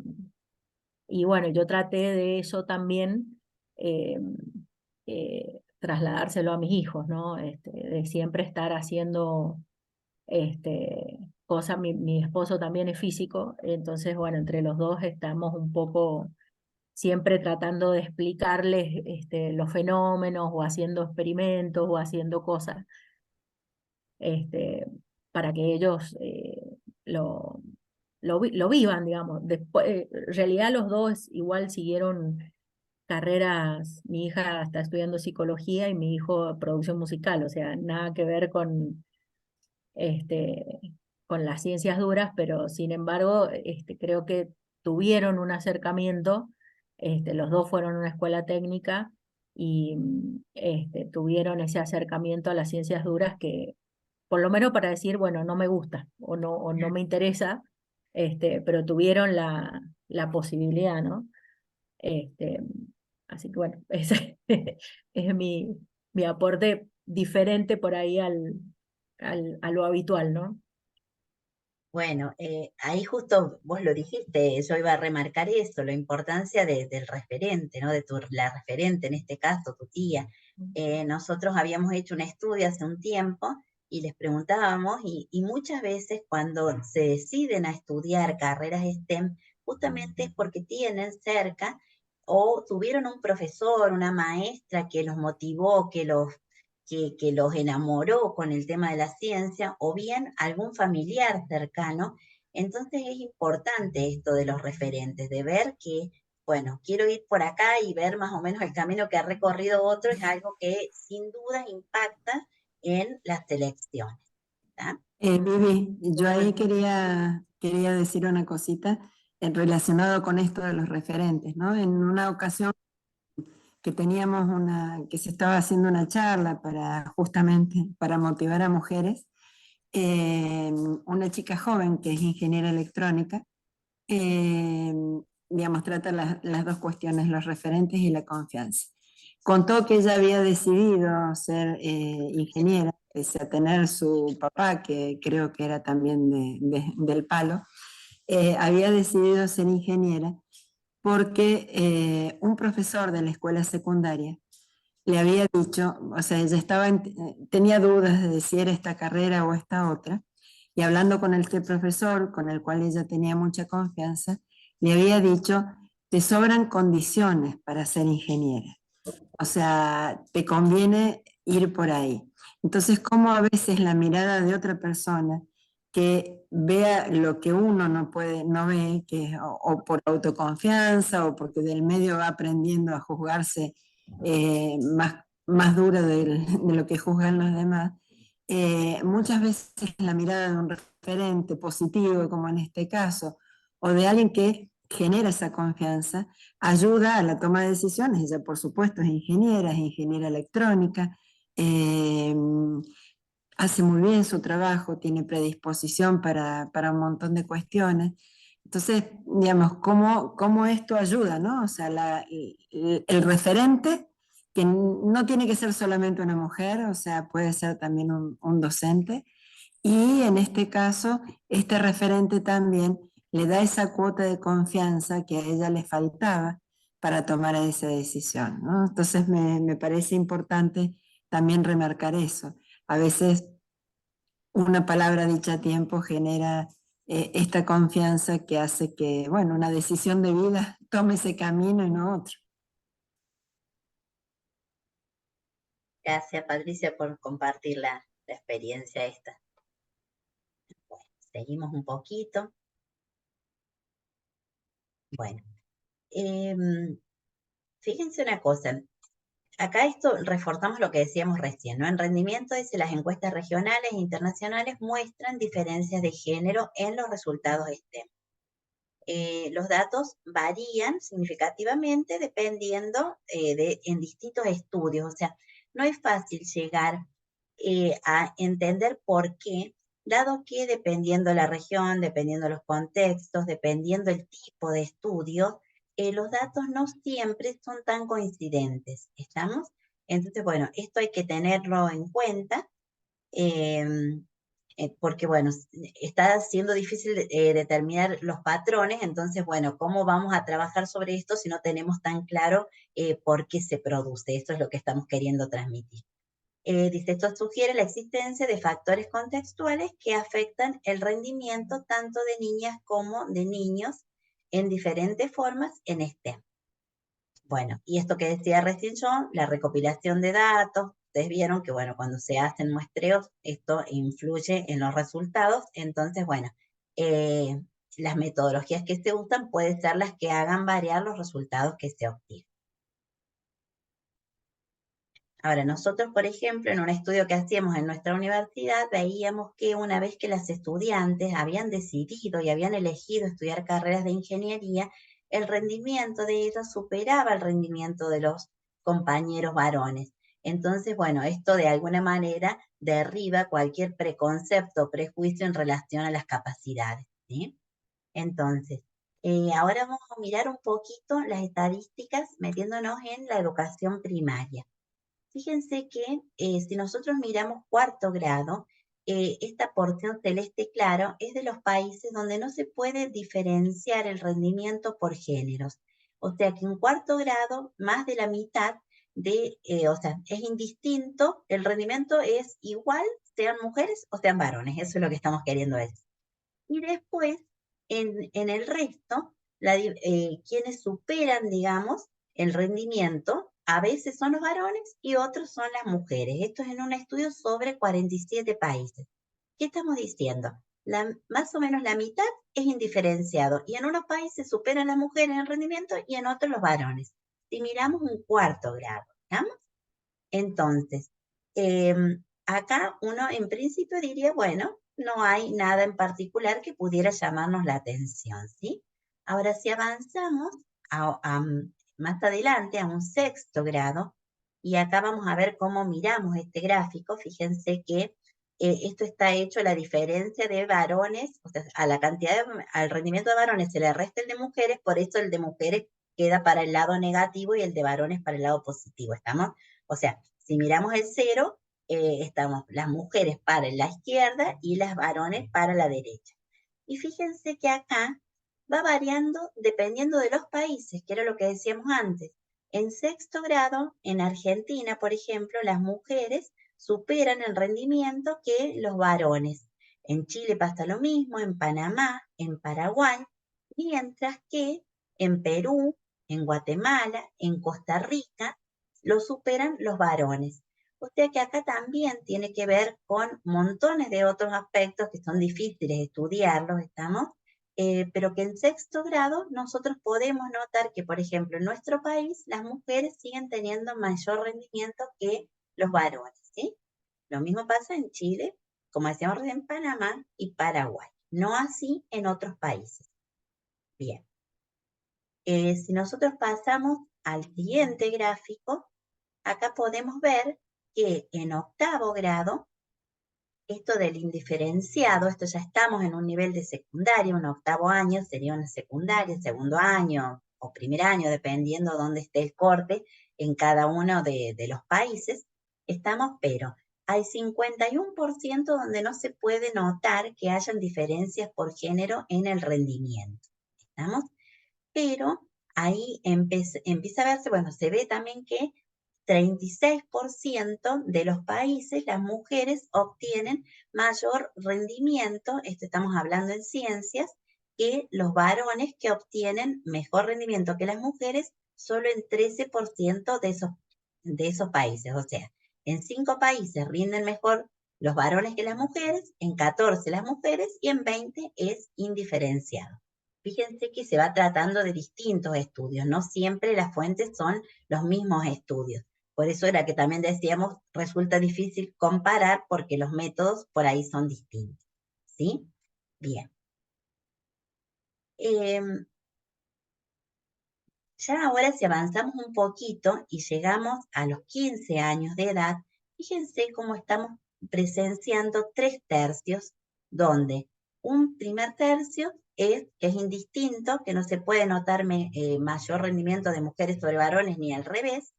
y bueno, yo traté de eso también, eh, trasladárselo a mis hijos, ¿no? De siempre estar haciendo cosas. Mi esposo también es físico, entonces, bueno, entre los dos estamos un poco siempre tratando de explicarles los fenómenos o haciendo experimentos o haciendo cosas este, para que ellos lo, lo vivan, digamos. Después, en realidad los dos igual siguieron carreras. Mi hija está estudiando psicología y mi hijo producción musical, o sea, nada que ver este, con las ciencias duras, pero sin embargo, creo que tuvieron un acercamiento. Los dos fueron a una escuela técnica y tuvieron ese acercamiento a las ciencias duras que, por lo menos para decir, bueno, no me gusta o no me interesa, pero tuvieron la posibilidad, ¿no? Este, Así que bueno, ese es mi aporte diferente por ahí a lo habitual, ¿no? Bueno, ahí justo vos lo dijiste, yo iba a remarcar eso, la importancia del referente, ¿no? La referente, en este caso, tu tía. Nosotros habíamos hecho un estudio hace un tiempo y les preguntábamos, y muchas veces cuando se deciden a estudiar carreras STEM, justamente es porque tienen cerca o tuvieron un profesor, una maestra que los motivó, que los enamoró con el tema de la ciencia, o bien algún familiar cercano. Entonces es importante esto de los referentes, de ver que, bueno, quiero ir por acá y ver más o menos el camino que ha recorrido otro, es algo que sin duda impacta en las selecciones. Vivi, yo ahí quería decir una cosita relacionado con esto de los referentes, ¿no? En una ocasión que se estaba haciendo una charla justamente para motivar a mujeres, una chica joven que es ingeniera electrónica, eh, digamos, trata las dos cuestiones, los referentes y la confianza. Contó que ella había decidido ser ingeniera, pese a tener su papá, que creo que era también del palo, había decidido ser ingeniera porque un profesor de la escuela secundaria le había dicho, o sea, ella tenía dudas de si era esta carrera o esta otra, y hablando con este profesor, con el cual ella tenía mucha confianza, le había dicho, te sobran condiciones para ser ingeniera, o sea, te conviene ir por ahí. Entonces, como a veces la mirada de otra persona que vea lo que uno no ve, o por autoconfianza o porque del medio va aprendiendo a juzgarse más duro de lo que juzgan los demás, muchas veces la mirada de un referente positivo, como en este caso, o de alguien que genera esa confianza, ayuda a la toma de decisiones. Ella, por supuesto, es ingeniera electrónica, eh, hace muy bien su trabajo, tiene predisposición para un montón de cuestiones. Entonces, digamos, cómo esto ayuda, ¿no? O sea, el referente, que no tiene que ser solamente una mujer, o sea, puede ser también un docente, y en este caso, este referente también le da esa cuota de confianza que a ella le faltaba para tomar esa decisión, ¿no? Entonces me parece importante también remarcar eso. A veces una palabra dicha a tiempo genera esta confianza que hace que, bueno, una decisión de vida tome ese camino y no otro. Gracias, Patricia, por compartir la experiencia esta. Bueno, seguimos un poquito. Bueno, fíjense una cosa, acá esto reforzamos lo que decíamos recién, ¿no? En rendimiento, dice, las encuestas regionales e internacionales muestran diferencias de género en los resultados STEM. Los datos varían significativamente dependiendo en distintos estudios, o sea, no es fácil llegar a entender por qué dado que dependiendo la región, dependiendo los contextos, dependiendo el tipo de estudio, los datos no siempre son tan coincidentes, ¿estamos? Entonces, bueno, esto hay que tenerlo en cuenta, porque, bueno, está siendo difícil determinar los patrones, entonces, bueno, ¿cómo vamos a trabajar sobre esto si no tenemos tan claro por qué se produce? Esto es lo que estamos queriendo transmitir. Dice, esto sugiere la existencia de factores contextuales que afectan el rendimiento tanto de niñas como de niños en diferentes formas en STEM. Bueno, y esto que decía recién yo, la recopilación de datos, ustedes vieron que, bueno, cuando se hacen muestreos, esto influye en los resultados, entonces, bueno, las metodologías que se usan pueden ser las que hagan variar los resultados que se obtienen. Ahora, nosotros, por ejemplo, en un estudio que hacíamos en nuestra universidad, veíamos que una vez que las estudiantes habían decidido y habían elegido estudiar carreras de ingeniería, el rendimiento de ellos superaba el rendimiento de los compañeros varones. Entonces, bueno, esto de alguna manera derriba cualquier preconcepto o prejuicio en relación a las capacidades, ¿sí? Entonces, ahora vamos a mirar un poquito las estadísticas metiéndonos en la educación primaria. Fíjense que si nosotros miramos cuarto grado, esta porción celeste claro es de los países donde no se puede diferenciar el rendimiento por géneros. O sea que en cuarto grado, más de la mitad o sea, es indistinto, el rendimiento es igual, sean mujeres o sean varones, eso es lo que estamos queriendo decir. Y después, en el resto, quienes superan, digamos, el rendimiento, a veces son los varones y otros son las mujeres. Esto es en un estudio sobre 47 países. ¿Qué estamos diciendo? Más o menos la mitad es indiferenciado y en unos países superan las mujeres en rendimiento y en otros los varones. Si miramos un cuarto grado, ¿estamos? Entonces, acá uno en principio diría, bueno, no hay nada en particular que pudiera llamarnos la atención, ¿sí? Ahora, si avanzamos más adelante a un sexto grado, y acá vamos a ver cómo miramos este gráfico, fíjense que esto está hecho a la diferencia de varones, o sea, al rendimiento de varones se le resta el de mujeres, por eso el de mujeres queda para el lado negativo y el de varones para el lado positivo, ¿estamos? O sea, si miramos el 0, estamos las mujeres para la izquierda y las varones para la derecha. Y fíjense que acá va variando dependiendo de los países, que era lo que decíamos antes. En sexto grado, en Argentina, por ejemplo, las mujeres superan el rendimiento que los varones. En Chile pasa lo mismo, en Panamá, en Paraguay, mientras que en Perú, en Guatemala, en Costa Rica, lo superan los varones. O sea que acá también tiene que ver con montones de otros aspectos que son difíciles de estudiarlos, ¿estamos? Pero que en sexto grado nosotros podemos notar que, por ejemplo, en nuestro país las mujeres siguen teniendo mayor rendimiento que los varones, ¿sí? Lo mismo pasa en Chile, como decíamos en Panamá y Paraguay, no así en otros países. Bien. Si nosotros pasamos al siguiente gráfico, acá podemos ver que en octavo grado, esto del indiferenciado, esto ya estamos en un nivel de secundaria, un octavo año sería una secundaria, segundo año o primer año, dependiendo dónde esté el corte en cada uno de los países, estamos, pero hay 51% donde no se puede notar que hayan diferencias por género en el rendimiento, ¿estamos? Pero ahí empieza a verse, bueno, se ve también que 36% de los países las mujeres obtienen mayor rendimiento, esto estamos hablando en ciencias, que los varones que obtienen mejor rendimiento que las mujeres solo en 13% de esos países. O sea, en 5 países rinden mejor los varones que las mujeres, en 14 las mujeres y en 20 es indiferenciado. Fíjense que se va tratando de distintos estudios, no siempre las fuentes son los mismos estudios. Por eso era que también decíamos, resulta difícil comparar porque los métodos por ahí son distintos. ¿Sí? Bien. Ya ahora si avanzamos un poquito y llegamos a los 15 años de edad, fíjense cómo estamos presenciando 3/3 donde un primer tercio que es indistinto, que no se puede notar mayor rendimiento de mujeres sobre varones ni al revés.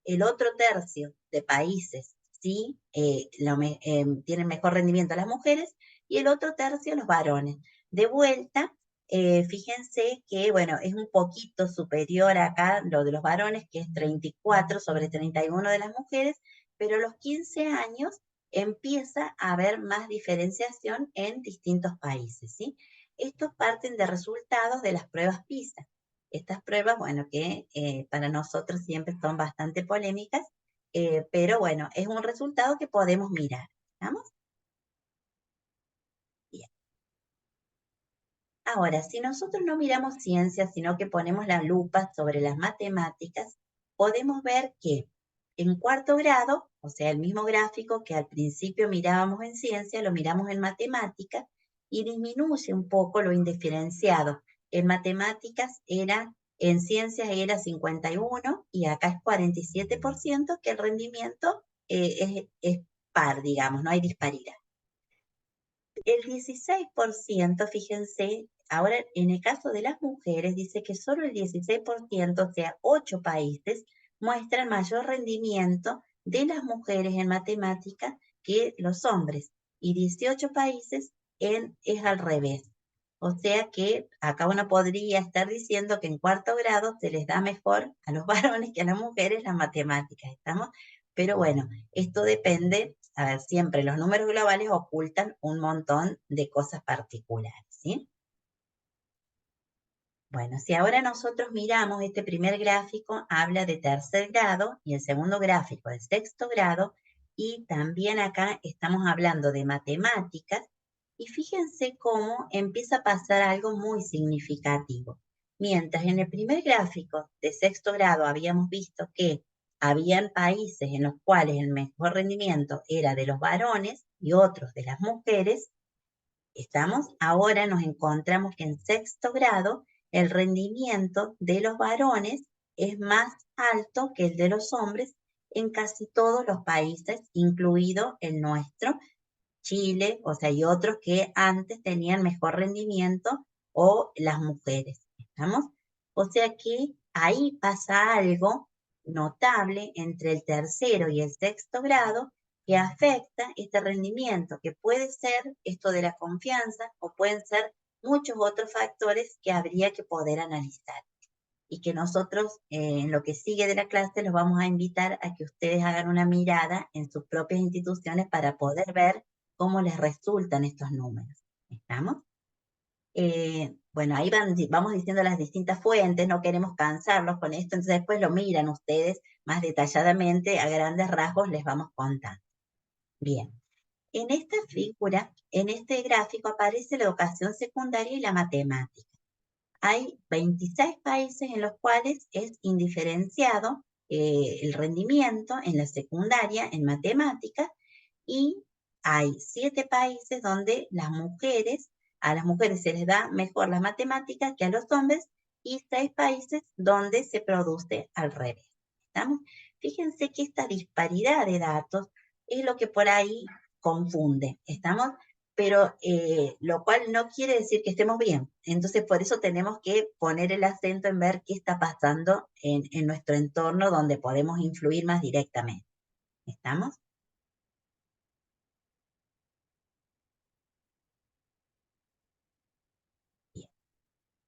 El otro tercio de países sí tienen mejor rendimiento las mujeres, y el otro tercio los varones. De vuelta, fíjense que, bueno, es un poquito superior acá lo de los varones, que es 34 sobre 31 de las mujeres, pero a los 15 años empieza a haber más diferenciación en distintos países, ¿sí? Estos parten de resultados de las pruebas PISA. Estas pruebas, bueno, que para nosotros siempre son bastante polémicas, pero bueno, es un resultado que podemos mirar. ¿Vamos? Bien. Ahora, si nosotros no miramos ciencia, sino que ponemos la lupa sobre las matemáticas, podemos ver que en cuarto grado, o sea, el mismo gráfico que al principio mirábamos en ciencia, lo miramos en matemáticas y disminuye un poco lo indiferenciado. En matemáticas en ciencias era 51 y acá es 47%, que el rendimiento es par, digamos, no hay disparidad. El 16%, fíjense, ahora en el caso de las mujeres, dice que solo el 16%, o sea, 8 países, muestran mayor rendimiento de las mujeres en matemáticas que los hombres, y 18 países es al revés. O sea que acá uno podría estar diciendo que en cuarto grado se les da mejor a los varones que a las mujeres las matemáticas, ¿estamos? Pero bueno, esto depende, a ver, siempre los números globales ocultan un montón de cosas particulares, ¿sí? Bueno, si ahora nosotros miramos este primer gráfico, habla de tercer grado, y el segundo gráfico de sexto grado, y también acá estamos hablando de matemáticas, y fíjense cómo empieza a pasar algo muy significativo. Mientras en el primer gráfico de sexto grado habíamos visto que habían países en los cuales el mejor rendimiento era de los varones y otros de las mujeres, ahora nos encontramos que en sexto grado el rendimiento de los varones es más alto que el de los hombres en casi todos los países, incluido el nuestro, Chile, o sea, y otros que antes tenían mejor rendimiento, o las mujeres, ¿estamos? O sea que ahí pasa algo notable entre el tercero y el sexto grado que afecta este rendimiento, que puede ser esto de la confianza o pueden ser muchos otros factores que habría que poder analizar, y que nosotros en lo que sigue de la clase los vamos a invitar a que ustedes hagan una mirada en sus propias instituciones para poder ver cómo les resultan estos números. ¿Estamos? Bueno, ahí vamos diciendo las distintas fuentes, no queremos cansarlos con esto, entonces después lo miran ustedes más detalladamente, a grandes rasgos les vamos contando. Bien, en esta figura, en este gráfico aparece la educación secundaria y la matemática. Hay 26 países en los cuales es indiferenciado el rendimiento en la secundaria, en matemáticas, y hay 7 países donde a las mujeres se les da mejor las matemáticas que a los hombres, y 6 países donde se produce al revés. ¿Estamos? Fíjense que esta disparidad de datos es lo que por ahí confunde. ¿Estamos? Pero lo cual no quiere decir que estemos bien. Entonces, por eso tenemos que poner el acento en ver qué está pasando en nuestro entorno donde podemos influir más directamente. ¿Estamos? Bien.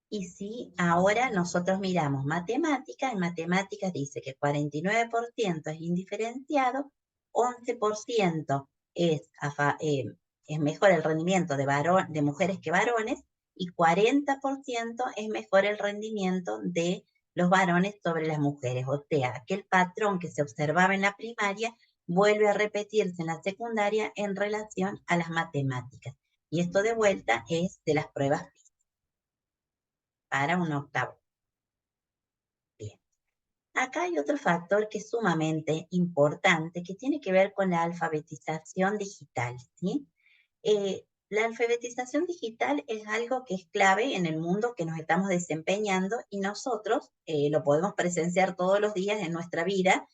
Y si ahora nosotros miramos matemáticas, en matemáticas dice que 49% es indiferenciado, 11% es mejor el rendimiento de mujeres que varones, y 40% es mejor el rendimiento de los varones sobre las mujeres. O sea, aquel patrón que se observaba en la primaria vuelve a repetirse en la secundaria en relación a las matemáticas. Y esto de vuelta es de las pruebas PISA para un octavo. Bien. Acá hay otro factor que es sumamente importante, que tiene que ver con la alfabetización digital, ¿sí? La alfabetización digital es algo que es clave en el mundo que nos estamos desempeñando, y nosotros lo podemos presenciar todos los días en nuestra vida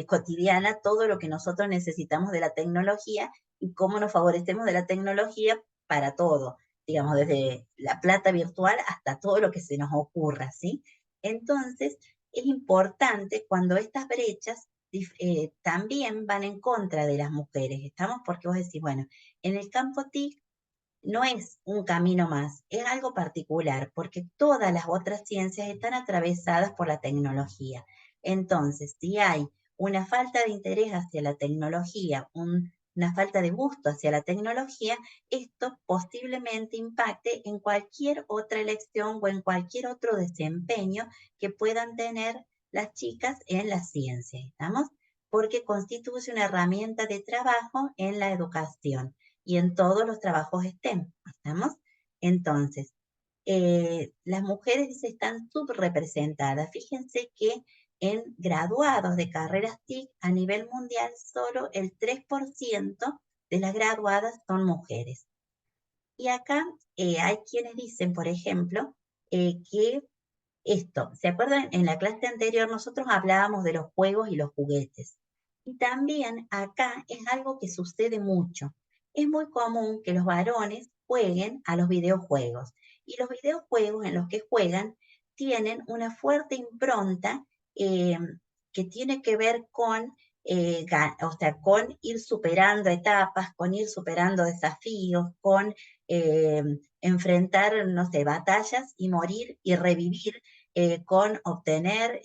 cotidiana, todo lo que nosotros necesitamos de la tecnología y cómo nos favorecemos de la tecnología para todo, digamos, desde la plata virtual hasta todo lo que se nos ocurra, ¿sí? Entonces, es importante cuando estas brechas también van en contra de las mujeres, ¿estamos? Porque vos decís, bueno, en el campo TIC no es un camino más, es algo particular, porque todas las otras ciencias están atravesadas por la tecnología. Entonces, si hay una falta de interés hacia la tecnología, una falta de gusto hacia la tecnología, esto posiblemente impacte en cualquier otra elección o en cualquier otro desempeño que puedan tener las chicas en la ciencia, ¿estamos? Porque constituye una herramienta de trabajo en la educación y en todos los trabajos STEM, ¿estamos? Entonces, las mujeres están subrepresentadas. Fíjense que en graduados de carreras TIC a nivel mundial, solo el 3% de las graduadas son mujeres. Y acá hay quienes dicen, por ejemplo, que esto, ¿se acuerdan? En la clase anterior nosotros hablábamos de los juegos y los juguetes. Y también acá es algo que sucede mucho. Es muy común que los varones jueguen a los videojuegos. Y los videojuegos en los que juegan tienen una fuerte impronta que tiene que ver con, o sea, con ir superando etapas, con ir superando desafíos, con enfrentar, no sé, batallas y morir y revivir con obtener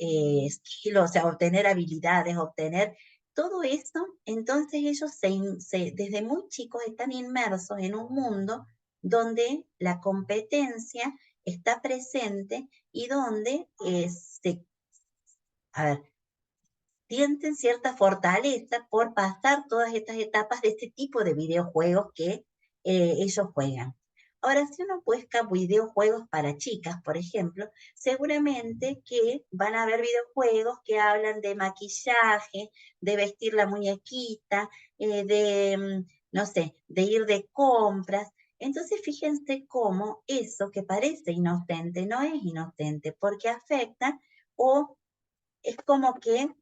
skill, o sea, obtener habilidades, obtener todo eso. Entonces ellos desde muy chicos están inmersos en un mundo donde la competencia está presente y donde a ver, sienten cierta fortaleza por pasar todas estas etapas de este tipo de videojuegos que ellos juegan. Ahora, si uno busca videojuegos para chicas, por ejemplo, seguramente que van a haber videojuegos que hablan de maquillaje, de vestir la muñequita, no sé, de ir de compras. Entonces, fíjense cómo eso que parece inocente no es inocente, porque afecta o es como que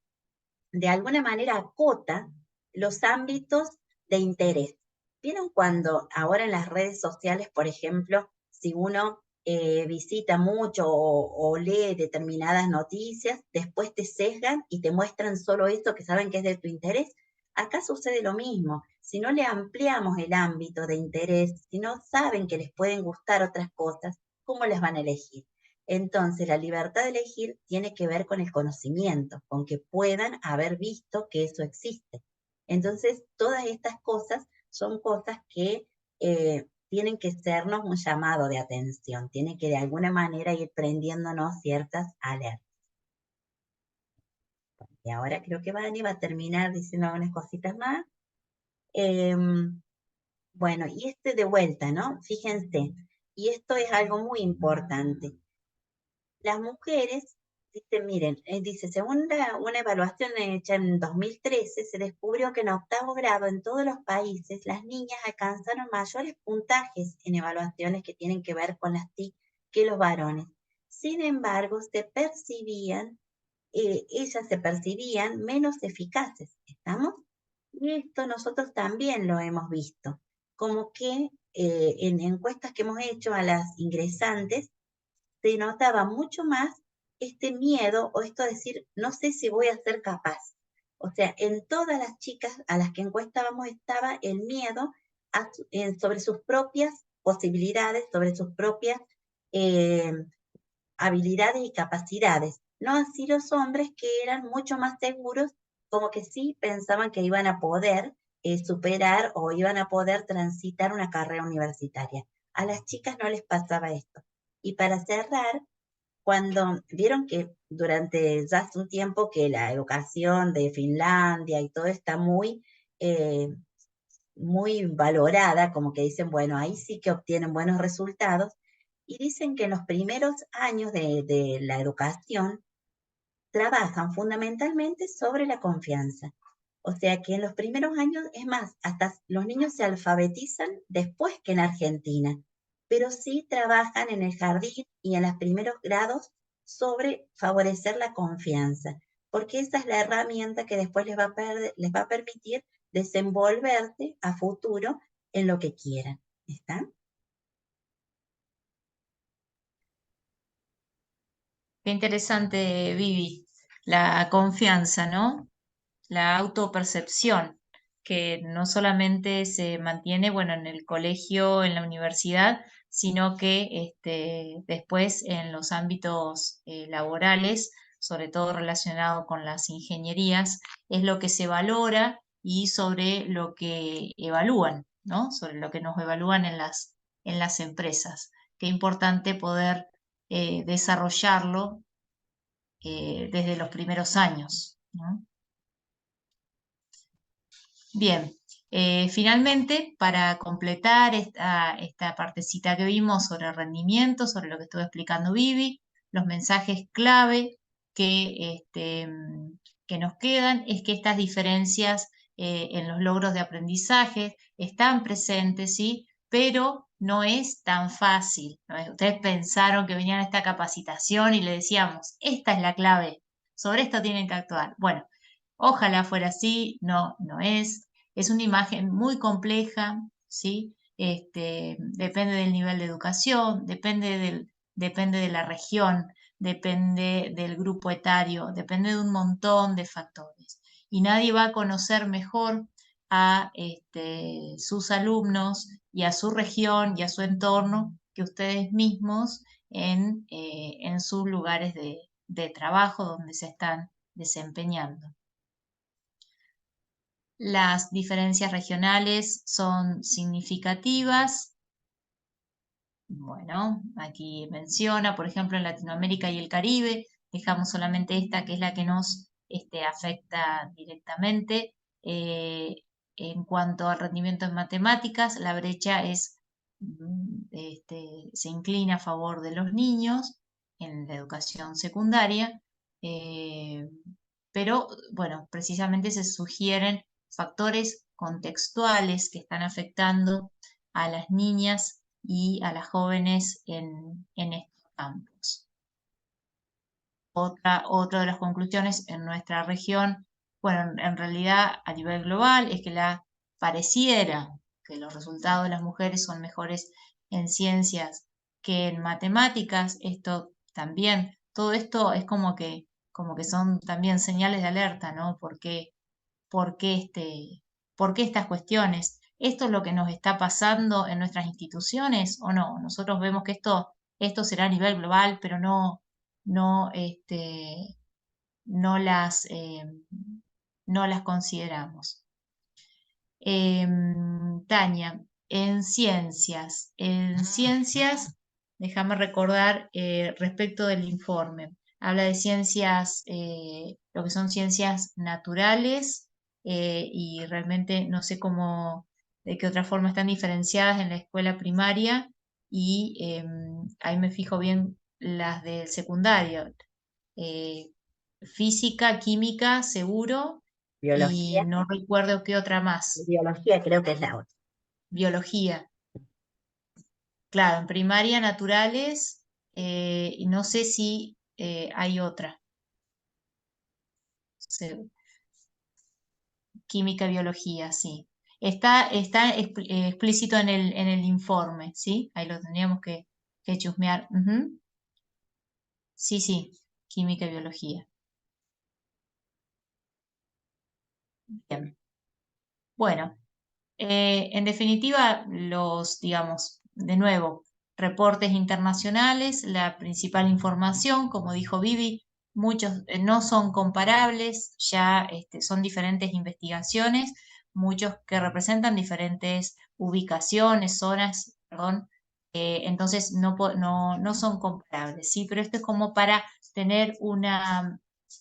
de alguna manera acota los ámbitos de interés. ¿Vieron cuando ahora en las redes sociales, por ejemplo, si uno visita mucho o lee determinadas noticias, después te sesgan y te muestran solo esto que saben que es de tu interés? Acá sucede lo mismo. Si no le ampliamos el ámbito de interés, si no saben que les pueden gustar otras cosas, ¿cómo las van a elegir? Entonces, la libertad de elegir tiene que ver con el conocimiento, con que puedan haber visto que eso existe. Entonces, todas estas cosas son cosas que tienen que sernos un llamado de atención, tienen que de alguna manera ir prendiéndonos ciertas alertas. Y ahora creo que Vani va a terminar diciendo algunas cositas más. Bueno, y de vuelta, ¿no? Fíjense, y esto es algo muy importante. Las mujeres, miren, dice, según una evaluación hecha en 2013, se descubrió que en octavo grado en todos los países las niñas alcanzaron mayores puntajes en evaluaciones que tienen que ver con las TIC que los varones. Sin embargo, ellas se percibían menos eficaces, ¿estamos? Y esto nosotros también lo hemos visto, como que en encuestas que hemos hecho a las ingresantes, se notaba mucho más este miedo o esto de decir, no sé si voy a ser capaz. O sea, en todas las chicas a las que encuestábamos estaba el miedo sobre sus propias posibilidades, sobre sus propias eh, habilidades y capacidades. No así los hombres, que eran mucho más seguros, como que sí pensaban que iban a poder superar o iban a poder transitar una carrera universitaria. A las chicas no les pasaba esto. Y para cerrar, cuando vieron que durante ya hace un tiempo que la educación de Finlandia y todo está muy valorada, como que dicen, bueno, ahí sí que obtienen buenos resultados, y dicen que en los primeros años de la educación trabajan fundamentalmente sobre la confianza. O sea que en los primeros años, es más, hasta los niños se alfabetizan después que en Argentina, pero sí trabajan en el jardín y en los primeros grados sobre favorecer la confianza, porque esa es la herramienta que después les va a permitir desenvolverse a futuro en lo que quieran. ¿Están? Qué interesante, Vivi, la confianza, ¿no? La autopercepción, que no solamente se mantiene, bueno, en el colegio, en la universidad, sino que después en los ámbitos laborales, sobre todo relacionado con las ingenierías, es lo que se valora y sobre lo que evalúan, ¿no? Sobre lo que nos evalúan en las empresas. Qué importante poder desarrollarlo desde los primeros años, ¿no? Bien, finalmente, para completar esta partecita que vimos sobre rendimiento, sobre lo que estuvo explicando Vivi, los mensajes clave que nos quedan es que estas diferencias en los logros de aprendizaje están presentes, ¿sí? Pero no es tan fácil, ¿no? Ustedes pensaron que venían a esta capacitación y le decíamos, esta es la clave, sobre esto tienen que actuar. Bueno, ojalá fuera así, no, no es. Es una imagen muy compleja, ¿sí? Depende del nivel de educación, depende de la región, depende del grupo etario, depende de un montón de factores. Y nadie va a conocer mejor a sus alumnos y a su región y a su entorno que ustedes mismos en sus lugares de trabajo donde se están desempeñando. Las diferencias regionales son significativas. Bueno, aquí menciona, por ejemplo, en Latinoamérica y el Caribe, dejamos solamente esta que es la que nos afecta directamente. En cuanto al rendimiento en matemáticas, la brecha se inclina a favor de los niños en la educación secundaria, pero bueno, precisamente se sugieren factores contextuales que están afectando a las niñas y a las jóvenes en estos campos. Otra de las conclusiones en nuestra región, bueno, en realidad a nivel global, es que pareciera que los resultados de las mujeres son mejores en ciencias que en matemáticas. Esto también, todo esto es como que son también señales de alerta, ¿no? ¿Por qué estas cuestiones? ¿Esto es lo que nos está pasando en nuestras instituciones o no? Nosotros vemos que esto será a nivel global, pero no, no las, no las consideramos. Tania, en ciencias, déjame recordar respecto del informe. Habla de ciencias, lo que son ciencias naturales, y realmente no sé de qué otra forma están diferenciadas en la escuela primaria, y ahí me fijo bien las del secundario. Física, química, seguro, y Biología. no recuerdo qué otra más. Biología creo que es la otra. Biología. Claro, en primaria naturales, y no sé si hay otra. Química, biología, sí. Está explícito en el informe, ¿sí? Ahí lo tendríamos que chusmear. Sí, sí, química y biología. Bien. Bueno, en definitiva, digamos, de nuevo, reportes internacionales, la principal información, como dijo Vivi, muchos no son comparables, ya son diferentes investigaciones, muchos que representan diferentes ubicaciones, zonas, perdón, entonces no son comparables, ¿sí? Pero esto es como para tener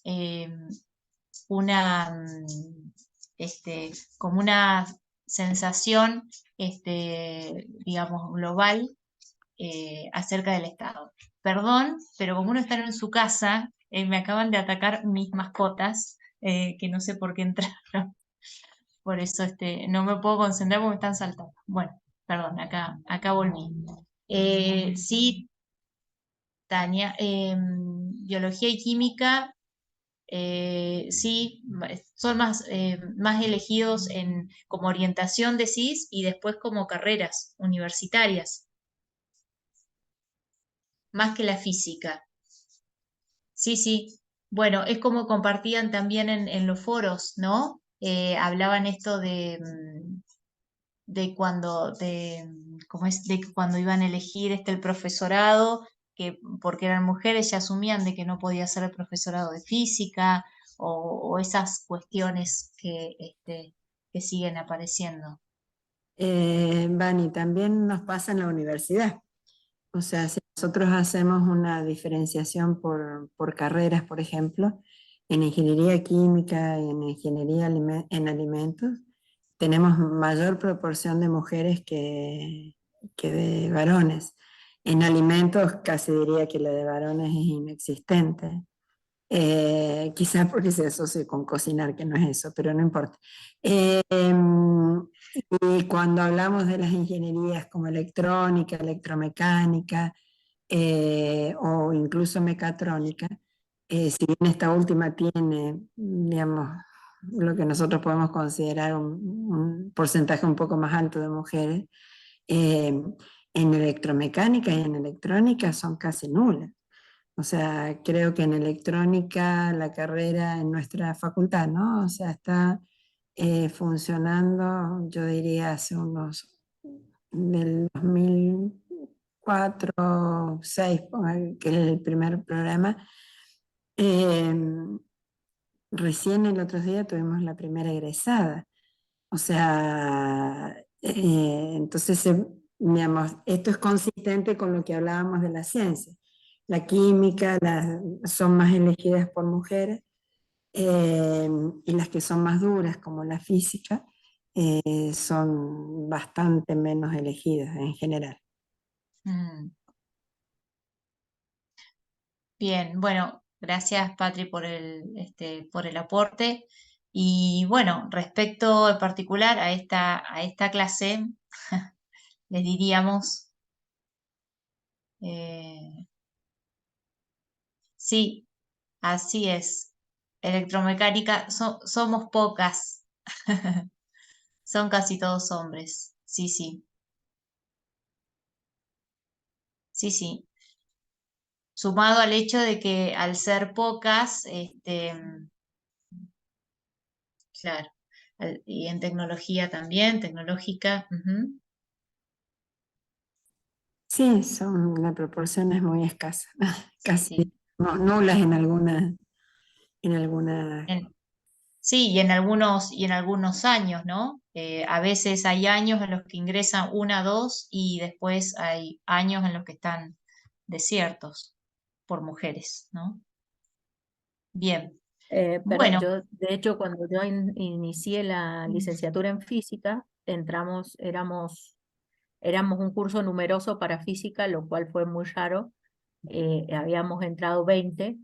eh, mm, como una sensación, digamos, global acerca del Estado. Perdón, pero como uno está en su casa, me acaban de atacar mis mascotas, que no sé por qué entraron. Por eso no me puedo concentrar porque me están saltando. Bueno, perdón, acá volví. Sí, Tania, biología y química sí, son más, más elegidos como orientación de CIS y después como carreras universitarias, más que la física. Sí, sí. Bueno, es como compartían también en los foros, ¿no? Hablaban esto de cuando, ¿cómo es? De que cuando iban a elegir el profesorado, que porque eran mujeres ya asumían de que no podía ser el profesorado de física, o esas cuestiones que siguen apareciendo. Vani, también nos pasa en la universidad. O sea, si nosotros hacemos una diferenciación por carreras, por ejemplo, en ingeniería química, en ingeniería en alimentos, tenemos mayor proporción de mujeres que de varones. En alimentos casi diría que la de varones es inexistente. Quizás porque se asocia con cocinar, que no es eso, pero no importa. Y cuando hablamos de las ingenierías como electrónica, electromecánica o incluso mecatrónica, si bien esta última tiene, digamos, lo que nosotros podemos considerar un porcentaje un poco más alto de mujeres, eh, en electromecánica y en electrónica son casi nulas. O sea, creo que en electrónica la carrera en nuestra facultad, ¿no? O sea, está funcionando, yo diría, hace unos, del 2004, 2006, que es el primer programa. Eh, Recién el otro día tuvimos la primera egresada. O sea, entonces, digamos, esto es consistente con lo que hablábamos de la ciencia. La química son más elegidas por mujeres y las que son más duras, como la física, son bastante menos elegidas en general. Mm. Bien, bueno, gracias Patri por el aporte. Y bueno, respecto en particular a esta clase, les diríamos, eh, sí, así es. Electromecánica, somos pocas, son casi todos hombres. Sí, sí, sí, sí. Sumado al hecho de que al ser pocas, claro, y en tecnología también, tecnológica. Ujú. Sí, la proporción es muy escasa, Sí, casi sí. nulas en alguna. Sí, y en algunos años, ¿no? A veces hay años en los que ingresan una, dos, y después hay años en los que están desiertos por mujeres, ¿no? Bien. Pero Bueno, yo, de hecho, cuando yo inicié la licenciatura en física, éramos un curso numeroso para física, lo cual fue muy raro. Habíamos entrado 20,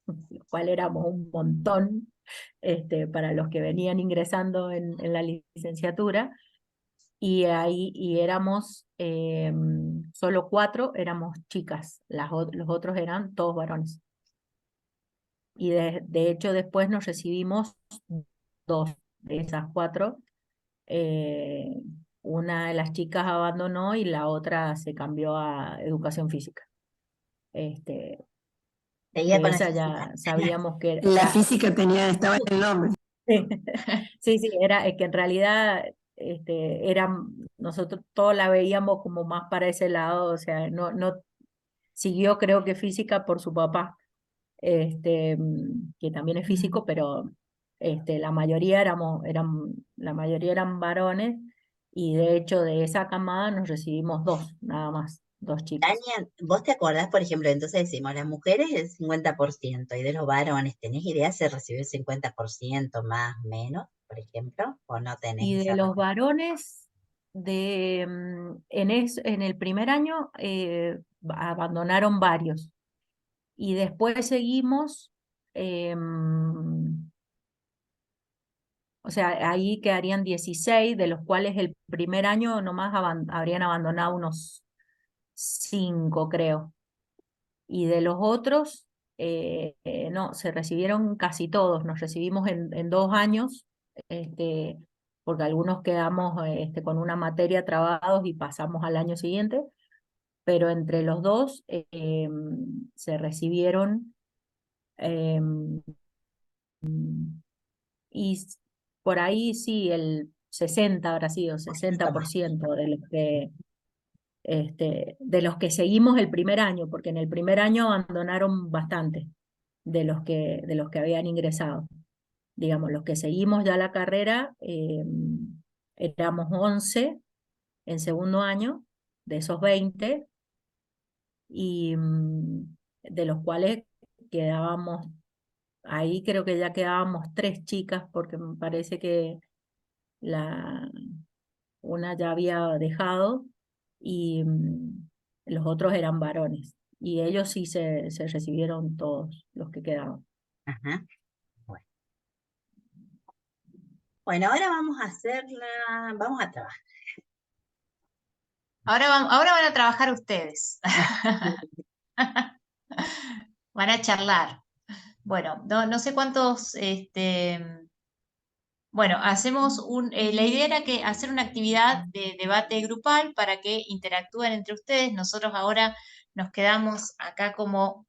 lo cual éramos un montón para los que venían ingresando en la licenciatura. Y éramos solo 4, éramos chicas, los otros eran todos varones. Y de hecho después nos recibimos 2 de esas 4. eh, una de las chicas abandonó y la otra se cambió a educación física. Seguía Que con la esa física. ya sabíamos que La física estaba en el nombre. sí, sí, es que en realidad nosotros todos la veíamos como más para ese lado, o sea, no siguió creo que física por su papá, que también es físico, pero la mayoría eran varones, y de hecho de esa camada nos recibimos 2, nada más, 2 chicas. Tania, ¿vos te acordás, por ejemplo, entonces decimos, las mujeres el 50% y de los varones, ¿tenés idea si recibió el 50% más, menos, por ejemplo? ¿O no tenés Y de esa los referencia? varones, en el primer año abandonaron varios. Y después seguimos, o sea, ahí quedarían 16, de los cuales el primer año nomás habrían abandonado unos 5, creo. Y de los otros, no, se recibieron casi todos, nos recibimos en 2 años, porque algunos quedamos con una materia trabados y pasamos al año siguiente, pero entre los dos se recibieron em, y por ahí sí, el 60 habrá sido, Poquito más. 60% de los que seguimos el primer año, porque en el primer año abandonaron bastante de los que habían ingresado. Digamos, los que seguimos ya la carrera, éramos 11 en segundo año, de esos 20, y de los cuales quedábamos, ahí creo que ya quedábamos 3 chicas, porque me parece que una ya había dejado, y los otros eran varones. Y ellos sí se recibieron todos los que quedaban. Ajá. Bueno, ahora vamos a trabajar. Ahora van a trabajar ustedes. Van a charlar. Bueno, no sé cuántos, bueno, hacemos la idea era que hacer una actividad de debate grupal para que interactúen entre ustedes. Nosotros ahora nos quedamos acá como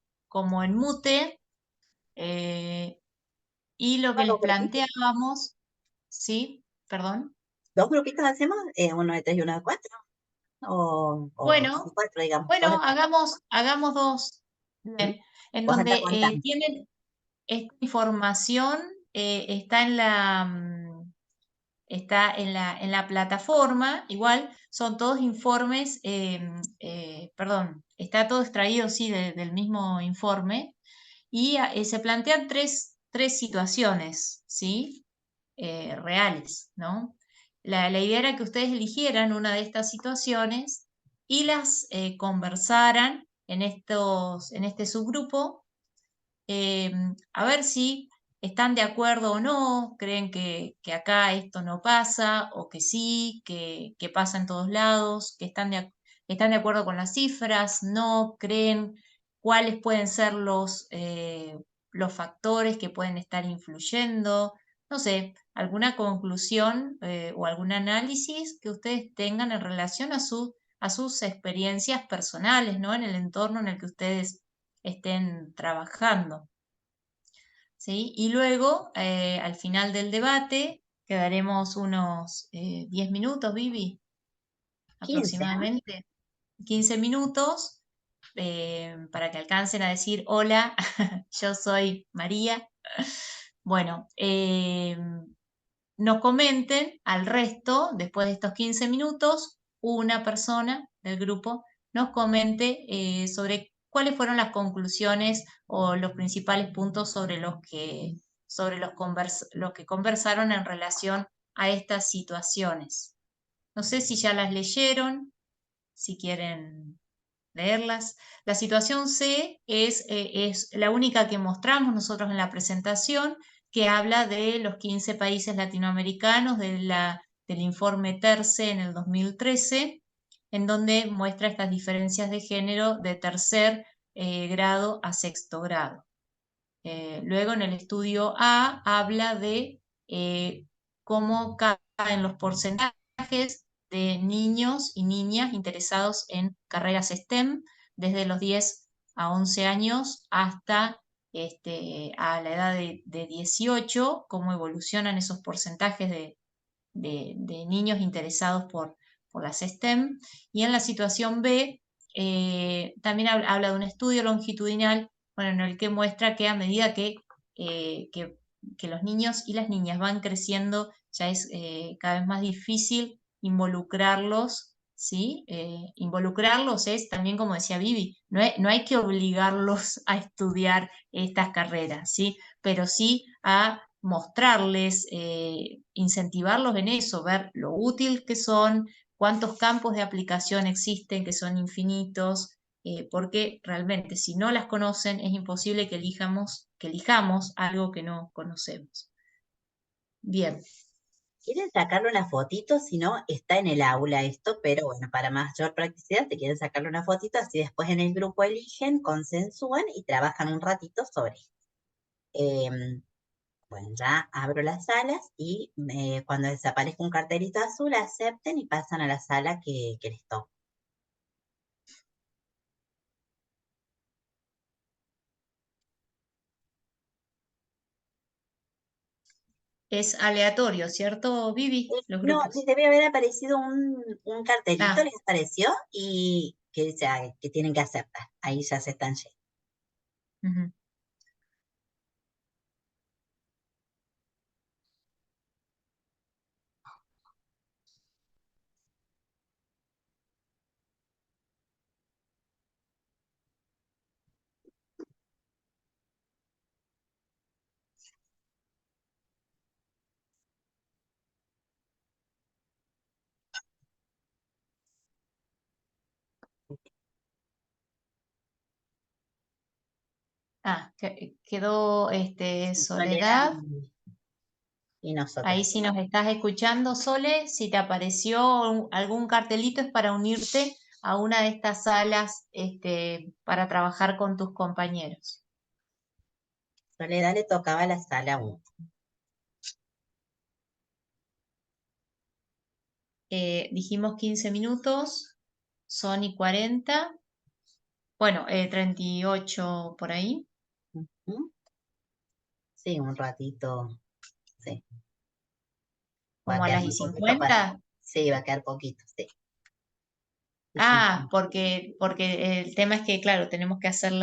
en mute, y lo que les ¿Dos grupitos? planteábamos, ¿sí? Perdón. ¿Dos grupitos hacemos? ¿Uno de 3 y uno de 4? ¿O Bueno, 4, digamos? Dos de bueno, 4. hagamos dos. Bien. En Vos andá donde contando. tienen esta información, está en la plataforma, igual son todos informes, perdón, está todo extraído, sí, del mismo informe, y se plantean tres situaciones, ¿sí? Reales, ¿no? La idea era que ustedes eligieran una de estas situaciones y las conversaran en este subgrupo, a ver si están de acuerdo o no, creen que acá esto no pasa, o que sí, que pasa en todos lados, que están de acuerdo con las cifras, no creen cuáles pueden ser los factores que pueden estar influyendo, no sé, alguna conclusión o algún análisis que ustedes tengan en relación a sus experiencias personales, ¿no? En el entorno en el que ustedes estén trabajando. ¿Sí? Y luego, al final del debate, quedaremos unos 10 minutos, Vivi, 15, ¿no? aproximadamente. 15 minutos para que alcancen a decir hola, yo soy María. Bueno, nos comenten al resto, después de estos 15 minutos, una persona del grupo nos comente sobre cuáles fueron las conclusiones o los principales puntos sobre los que conversaron en relación a estas situaciones. No sé si ya las leyeron, si quieren leerlas. La situación C es la única que mostramos nosotros en la presentación, que habla de los 15 países latinoamericanos del informe TERCE en el 2013, en donde muestra estas diferencias de género de tercer grado a sexto grado. Luego en el estudio A habla de cómo caen los porcentajes de niños y niñas interesados en carreras STEM desde los 10 a 11 años hasta a la edad de 18, cómo evolucionan esos porcentajes de niños interesados por las STEM. Y en la situación B también habla de un estudio longitudinal, bueno, en el que muestra que a medida que los niños y las niñas van creciendo, ya es cada vez más difícil involucrarlos, ¿sí? Involucrarlos es también, como decía Vivi, no hay que obligarlos a estudiar estas carreras, ¿sí? Pero sí a mostrarles, incentivarlos en eso, ver lo útil que son, cuántos campos de aplicación existen, que son infinitos, porque realmente si no las conocen es imposible que elijamos algo que no conocemos. Bien, quieren sacarle una fotito, si no, está en el aula esto, pero bueno, para mayor practicidad, te quieren sacarle una fotito, así después en el grupo eligen, consensúan y trabajan un ratito sobre esto. Bueno, ya abro las salas y cuando desaparezca un cartelito azul, acepten y pasan a la sala que les toca. Es aleatorio, ¿cierto, Vivi? Los No, grupos. les debe haber aparecido un cartelito, Ah, les apareció, y que dice que tienen que aceptar. Ahí ya se están yendo. ujú. Quedó Soledad Soledad. y nosotras. Ahí si nos estás escuchando, Sole, si te apareció algún cartelito es para unirte a una de estas salas para trabajar con tus compañeros. Soledad le tocaba la sala 1. Dijimos 15 minutos, son y 40, bueno, 38 por ahí. Sí, un ratito. Sí. Va a Como a quedar las y muy poquito para. 50. Sí, va a quedar poquito, sí. Porque el tema es que, claro, tenemos que hacer